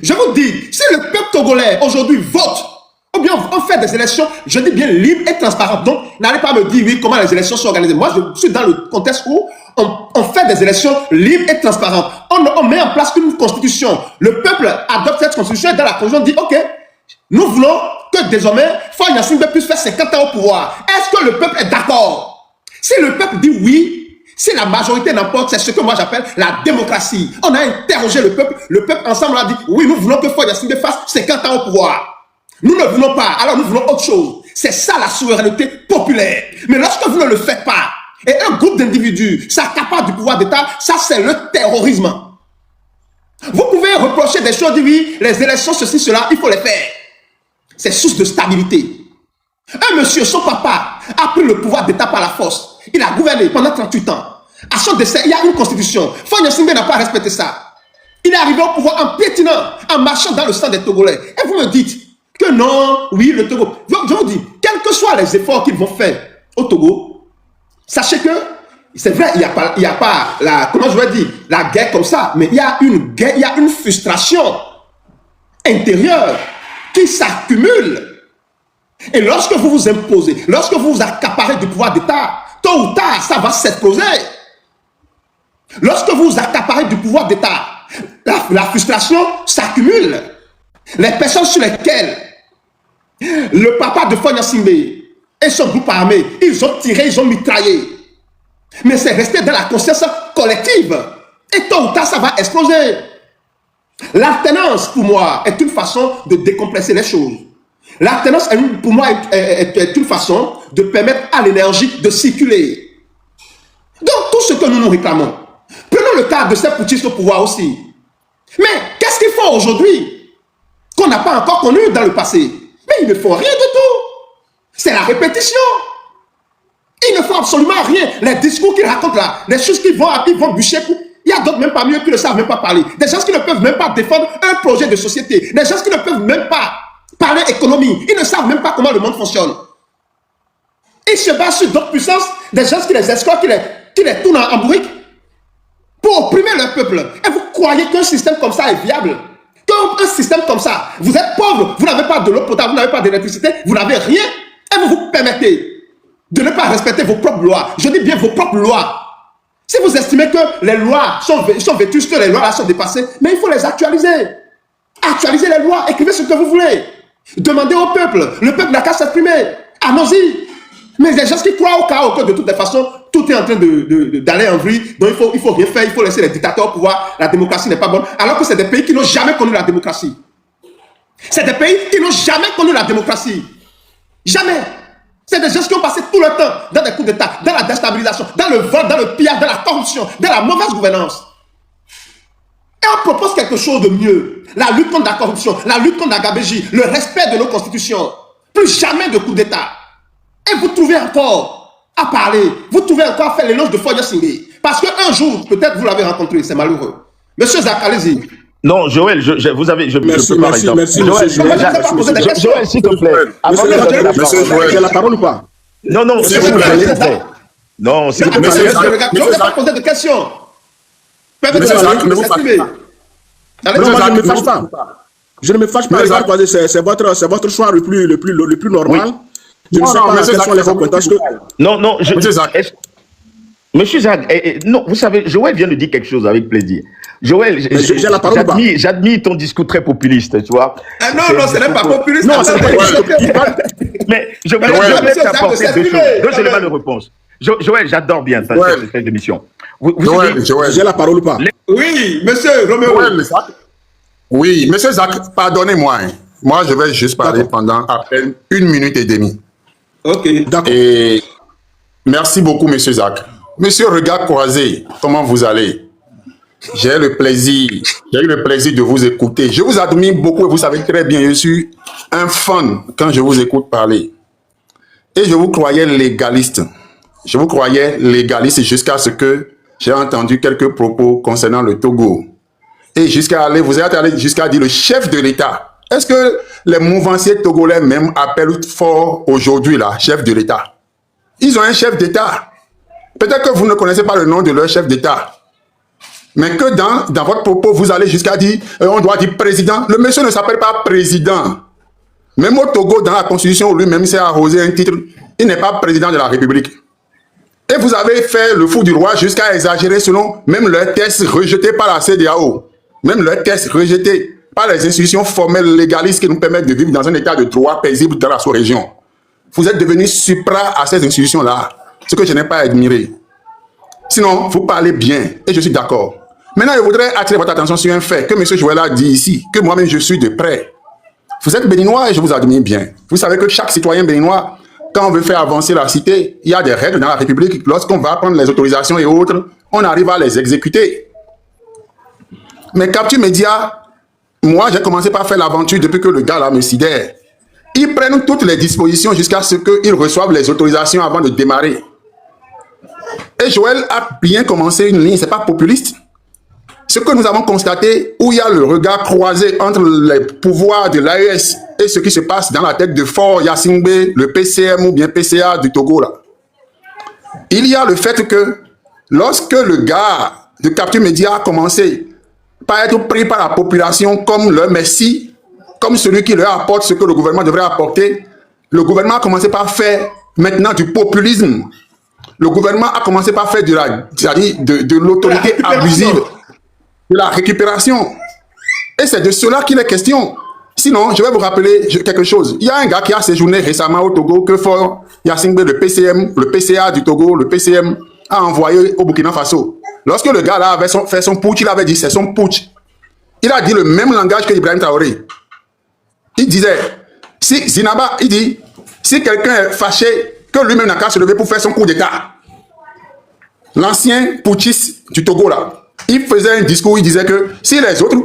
Je vous dis, si le peuple togolais aujourd'hui vote, ou bien on fait des élections, je dis bien libres et transparentes. Donc, n'allez pas me dire, oui, comment les élections sont organisées. Moi, je suis dans le contexte où on fait des élections libres et transparentes. On met en place une constitution. Le peuple adopte cette constitution et dans la constitution dit, ok, nous voulons que désormais, Faure Gnassingbé puisse faire 50 ans au pouvoir. Est-ce que le peuple est d'accord? Si le peuple dit oui, si la majorité n'emporte, c'est ce que moi j'appelle la démocratie. On a interrogé le peuple ensemble a dit, oui, nous voulons que Faure Gnassingbé fasse 50 ans au pouvoir. Nous ne voulons pas, alors nous voulons autre chose. C'est ça la souveraineté populaire. Mais lorsque vous ne le faites pas, et un groupe d'individus s'accapare du pouvoir d'État, ça c'est le terrorisme. Vous pouvez reprocher des choses, dire oui, les élections, ceci, cela, il faut les faire. C'est source de stabilité. Un monsieur, son papa, a pris le pouvoir d'État par la force. Il a gouverné pendant 38 ans. À son décès, il y a une constitution. Faure Gnassingbé n'a pas respecté ça. Il est arrivé au pouvoir en piétinant, en marchant dans le sang des Togolais. Et vous me dites que non, oui, le Togo. Je vous dis, quels que soient les efforts qu'ils vont faire au Togo, sachez que, c'est vrai, il n'y a pas la, comment je vais dire, la guerre comme ça, mais il y a une guerre, il y a une frustration intérieure qui s'accumule. Et lorsque vous vous imposez, lorsque vous vous accaparez du pouvoir d'État, tôt ou tard, ça va s'exploser. Lorsque vous vous accaparez du pouvoir d'État, la frustration s'accumule. Les personnes sur lesquelles le papa de Fonya Simbe et son groupe armé, ils ont tiré, ils ont mitraillé. Mais c'est resté dans la conscience collective. Et tôt ou tard, ça va exploser. L'alternance, pour moi, est une façon de décompresser les choses. L'alternance, pour moi, est une façon de permettre à l'énergie de circuler. Donc, tout ce que nous nous réclamons, prenons le cas de ces putschistes au pouvoir aussi. Mais qu'est-ce qu'ils font aujourd'hui qu'on n'a pas encore connu dans le passé? Mais ils ne font rien du tout. C'est la répétition. Ils ne font absolument rien. Les discours qu'ils racontent là, les choses qu'ils vont bûcher. Il y a d'autres même parmi eux qui ne savent même pas parler. Des gens qui ne peuvent même pas défendre un projet de société. Des gens qui ne peuvent même pas parler économie. Ils ne savent même pas comment le monde fonctionne. Ils se basent sur d'autres puissances, des gens qui les escortent, qui les tournent en bourrique pour opprimer leur peuple. Et vous croyez qu'un système comme ça est viable? Qu'un système comme ça, vous êtes pauvre, vous n'avez pas de l'eau potable, vous n'avez pas d'électricité, vous n'avez rien, et vous vous permettez de ne pas respecter vos propres lois. Je dis bien vos propres lois. Si vous estimez que les lois sont vétustes, que les lois là sont dépassées, mais il faut les actualiser. Actualisez les lois, écrivez ce que vous voulez. Demandez au peuple. Le peuple n'a qu'à s'exprimer. Allons-y. Mais les gens qui croient au chaos, que de toutes les façons, tout est en train d'aller en vrille, donc il faut rien faire, il faut laisser les dictateurs au pouvoir, la démocratie n'est pas bonne, alors que c'est des pays qui n'ont jamais connu la démocratie. C'est des pays qui n'ont jamais connu la démocratie. Jamais. C'est des gens qui ont passé tout le temps dans des coups d'État, dans la déstabilisation, dans le vol, dans le pillage, dans la corruption, dans la mauvaise gouvernance. Et on propose quelque chose de mieux. La lutte contre la corruption, la lutte contre la gabégie, le respect de nos constitutions. Plus jamais de coups d'État. Et vous trouvez encore à parler, vous trouvez encore à faire l'éloge de Fonya Simbe. Parce qu'un jour, peut-être vous l'avez rencontré, c'est malheureux. Monsieur Zach, allez-y. Non, Joël, vous avez... Merci, Joël, s'il te plaît. Monsieur Joël, j'ai la parole ou pas? Non, s'il vous plaît. Non, s'il vous plaît. Je ne vais pas poser de questions. Monsieur Zach, ne vous fâchez pas. Non, je ne me fâche pas. Je ne me fâche pas, c'est votre choix le plus normal. Je ne sais pas quels sont les appointages que... Non, Monsieur Zach, non, vous savez, Joël vient de dire quelque chose avec plaisir. Joël, j'admire ton discours très populiste, tu vois. Non, ce n'est pas populiste. Non, c'est pas populiste. Mais je voulais t'apporter deux éléments de réponse. Joël, j'adore bien cette émission. Joël, j'ai la parole ou pas? Oui, monsieur Roméo. Oui, monsieur Zach, pardonnez-moi. Moi, je vais juste parler pendant à peine 1 minute et demie. Ok. D'accord. Et merci beaucoup, monsieur Zach. Monsieur Regard Croisé, comment vous allez? J'ai eu le plaisir de vous écouter. Je vous admire beaucoup et vous savez très bien, je suis un fan quand je vous écoute parler. Et je vous croyais légaliste. Je vous croyais légaliste jusqu'à ce que j'ai entendu quelques propos concernant le Togo. Et vous êtes allé jusqu'à dire le chef de l'État. Est-ce que les mouvanciers togolais même appellent fort aujourd'hui là, chef de l'État? Ils ont un chef d'État. Peut-être que vous ne connaissez pas le nom de leur chef d'État. Mais que dans votre propos, vous allez jusqu'à dire, on doit dire président. Le monsieur ne s'appelle pas président. Même au Togo, dans la constitution, lui-même s'est arrosé un titre. Il n'est pas président de la République. Et vous avez fait le fou du roi jusqu'à exagérer selon même leurs tests rejetés par la CEDEAO. Même leurs tests rejetés par les institutions formelles légalistes qui nous permettent de vivre dans un état de droit paisible dans la sous-région. Vous êtes devenu supra à ces institutions-là, ce que je n'ai pas admiré. Sinon, vous parlez bien, et je suis d'accord. Maintenant, je voudrais attirer votre attention sur un fait que M. Joël a dit ici, que moi-même je suis de près. Vous êtes béninois et je vous admire bien. Vous savez que chaque citoyen béninois, quand on veut faire avancer la cité, il y a des règles dans la République. Lorsqu'on va prendre les autorisations et autres, on arrive à les exécuter. Mais Capture Média, moi j'ai commencé par faire l'aventure depuis que le gars là me sidère. Ils prennent toutes les dispositions jusqu'à ce qu'ils reçoivent les autorisations avant de démarrer. Et Joël a bien commencé une ligne, c'est pas populiste. ce que nous avons constaté, où il y a le regard croisé entre les pouvoirs de l'AES et ce qui se passe dans la tête de Faure Gnassingbé, le PCM ou bien PCA du Togo, là. Il y a le fait que lorsque le gars de Capture Média a commencé par être pris par la population comme le messie, comme celui qui leur apporte ce que le gouvernement devrait apporter, le gouvernement a commencé par faire maintenant du populisme. Le gouvernement a commencé par faire de l'autorité abusive, de la récupération. Et c'est de cela qu'il est question. Sinon, je vais vous rappeler quelque chose. Il y a un gars qui a séjourné récemment au Togo que Faure Gnassingbé, le PCM, le PCA du Togo, le PCM, a envoyé au Burkina Faso. Lorsque le gars là avait fait son putsch, il avait dit c'est son putsch. Il a dit le même langage que Ibrahim Traoré. Il disait, si Zinaba, il dit, si quelqu'un est fâché, que lui-même n'a qu'à se lever pour faire son coup d'État. L'ancien putschiste du Togo là, il faisait un discours, il disait que si les autres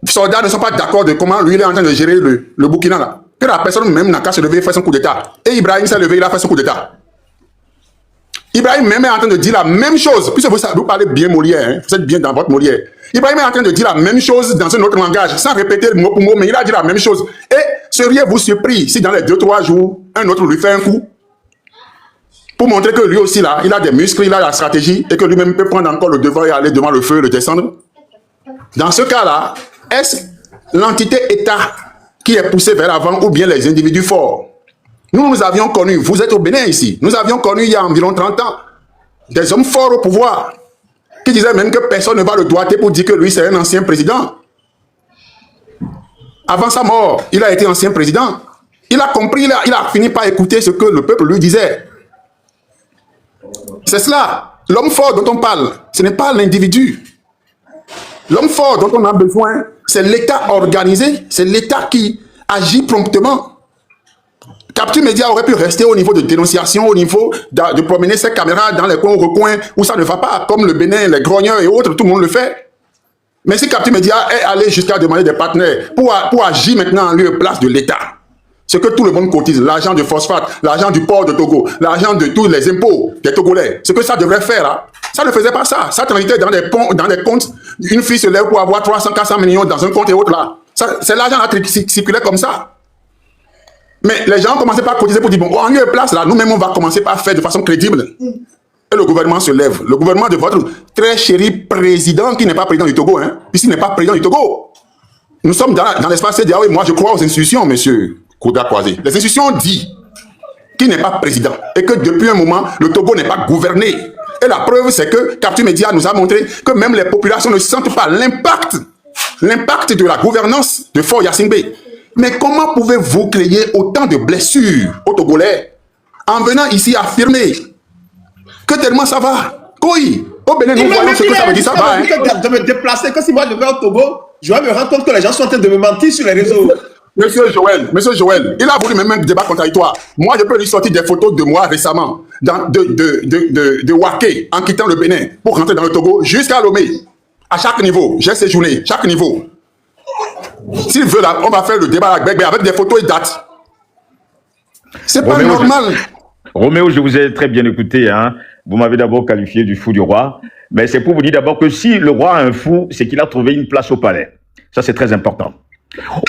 soldats ne sont pas d'accord de comment lui il est en train de gérer le Burkina là, que la personne même n'a qu'à se lever et faire son coup d'État. Et Ibrahim s'est levé, il a fait son coup d'État. Ibrahim même est en train de dire la même chose, puisque vous parlez bien Molière, hein, vous êtes bien dans votre Molière. Ibrahim est en train de dire la même chose dans un autre langage, sans répéter le mot pour mot, mais il a dit la même chose. Et seriez-vous surpris si dans les 2-3 jours, un autre lui fait un coup pour montrer que lui aussi là, il a des muscles, il a la stratégie, et que lui-même peut prendre encore le devant et aller devant le feu et le descendre? Dans ce cas-là, est-ce l'entité État qui est poussée vers l'avant ou bien les individus forts? Nous avions connu, vous êtes au Bénin ici, nous avions connu il y a environ 30 ans, des hommes forts au pouvoir, qui disaient même que personne ne va le doigter pour dire que lui c'est un ancien président. Avant sa mort, il a été ancien président. Il a compris, il a fini par écouter ce que le peuple lui disait. C'est cela. L'homme fort dont on parle, ce n'est pas l'individu. L'homme fort dont on a besoin, c'est l'État organisé, c'est l'État qui agit promptement. Capture Média aurait pu rester au niveau de dénonciation, au niveau de promener ses caméras dans les coins recoins où ça ne va pas, comme le Bénin, les grogneurs et autres, tout le monde le fait. Mais si Capture Média est allé jusqu'à demander des partenaires pour agir maintenant en lieu et place de l'État, ce que tout le monde cotise, l'argent du phosphate, l'argent du port de Togo, l'argent de tous les impôts des Togolais, ce que ça devrait faire là, ça ne faisait pas ça. Ça transitait dans des comptes, une fille se lève pour avoir 300-400 millions dans un compte et autre là. C'est l'argent là qui circulait comme ça. Mais les gens ont commencé par cotiser pour dire, bon, en lieu et place là, nous-mêmes on va commencer par faire de façon crédible. Et le gouvernement se lève. Le gouvernement de votre très chéri président, qui n'est pas président du Togo, hein, ici n'est pas président du Togo. Nous sommes dans l'espace CDA, oui, moi je crois aux institutions, monsieur Koda Croisé. Les institutions disent qu'il n'est pas président et que depuis un moment, le Togo n'est pas gouverné. Et la preuve, c'est que Capture Média nous a montré que même les populations ne sentent pas l'impact de la gouvernance de Faure Gnassingbé. Mais comment pouvez-vous créer autant de blessures aux Togolais en venant ici affirmer que tellement ça va? Oui, au Bénin, nous voyons ce que ça veut dire, ça va. Hein? De me déplacer, que si moi je vais au Togo, je vais me rendre compte que les gens sont en train de me mentir sur les réseaux. Monsieur Joël, il a voulu même un débat contradictoire. Moi, je peux lui sortir des photos de moi récemment de Waké en quittant le Bénin pour rentrer dans le Togo jusqu'à Lomé. À chaque niveau, j'ai séjourné, chaque niveau. S'il veut, là, on va faire le débat avec des photos et dates. C'est pas normal. Roméo, je vous ai très bien écouté. Hein. Vous m'avez d'abord qualifié du fou du roi. Mais c'est pour vous dire d'abord que si le roi a un fou, c'est qu'il a trouvé une place au palais. Ça, c'est très important.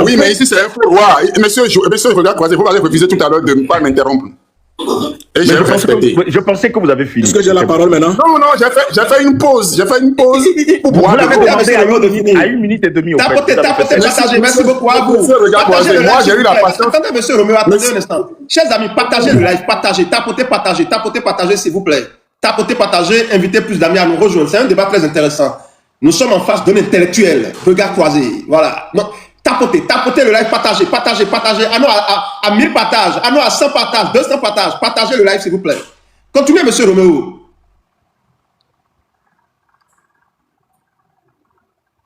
Oui, mais ici, c'est un fou roi. Monsieur, regarde, croisé, vous m'avez refusé tout à l'heure de ne pas m'interrompre. Et j'ai respecté. Je pensais que vous avez fini. Est-ce que j'ai la parole maintenant? Non, j'ai fait une pause. Pour pouvoir à 1 minute et demie. Tapotez, partagez. Merci beaucoup à vous. Moi, j'ai eu la patience. Attendez, monsieur Roméo, attendez un instant. Chers amis, partagez le live, partagez, tapotez, s'il vous plaît. Tapotez, partagez, invitez plus d'amis à nous rejoindre. C'est un débat très intéressant. Nous sommes en face d'un intellectuel, regard croisé. Voilà. Non. Tapotez le live, partagez. À 1000 partages, à 100 partages, 200 partages. Partagez le live, s'il vous plaît. Continuez, monsieur Roméo.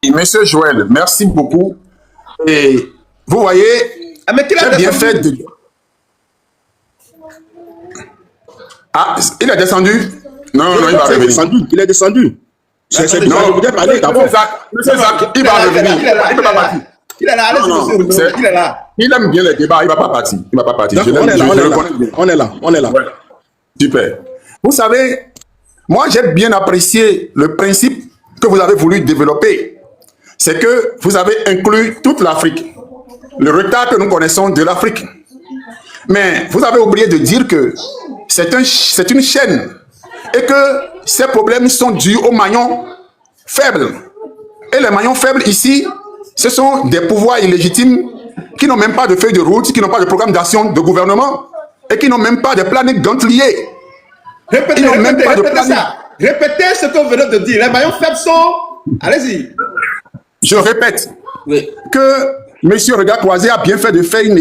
Et monsieur Joël, merci beaucoup. Et vous voyez, j'ai bien fait de... Ah, il est descendu? Non, il va revenir. Il est descendu. C'est bien, je voudrais parler d'abord. Monsieur Zach, il va revenir. Il ne peut pas partir. Il est là, il est là. Il aime bien les débats, il ne va pas partir. On est là. Ouais. Super. Vous savez, moi j'ai bien apprécié le principe que vous avez voulu développer, c'est que vous avez inclus toute l'Afrique. Le retard que nous connaissons de l'Afrique. Mais vous avez oublié de dire que c'est une chaîne et que ces problèmes sont dus aux maillons faibles. Et les maillons faibles ici, ce sont des pouvoirs illégitimes qui n'ont même pas de feuille de route, qui n'ont pas de programme d'action de gouvernement et qui n'ont même pas de planning gantellier. Répétez ce que vous venez de dire. Les maillons faibles sont... Allez-y. Je répète Oui. que M. Regard Croisé a bien fait de faire une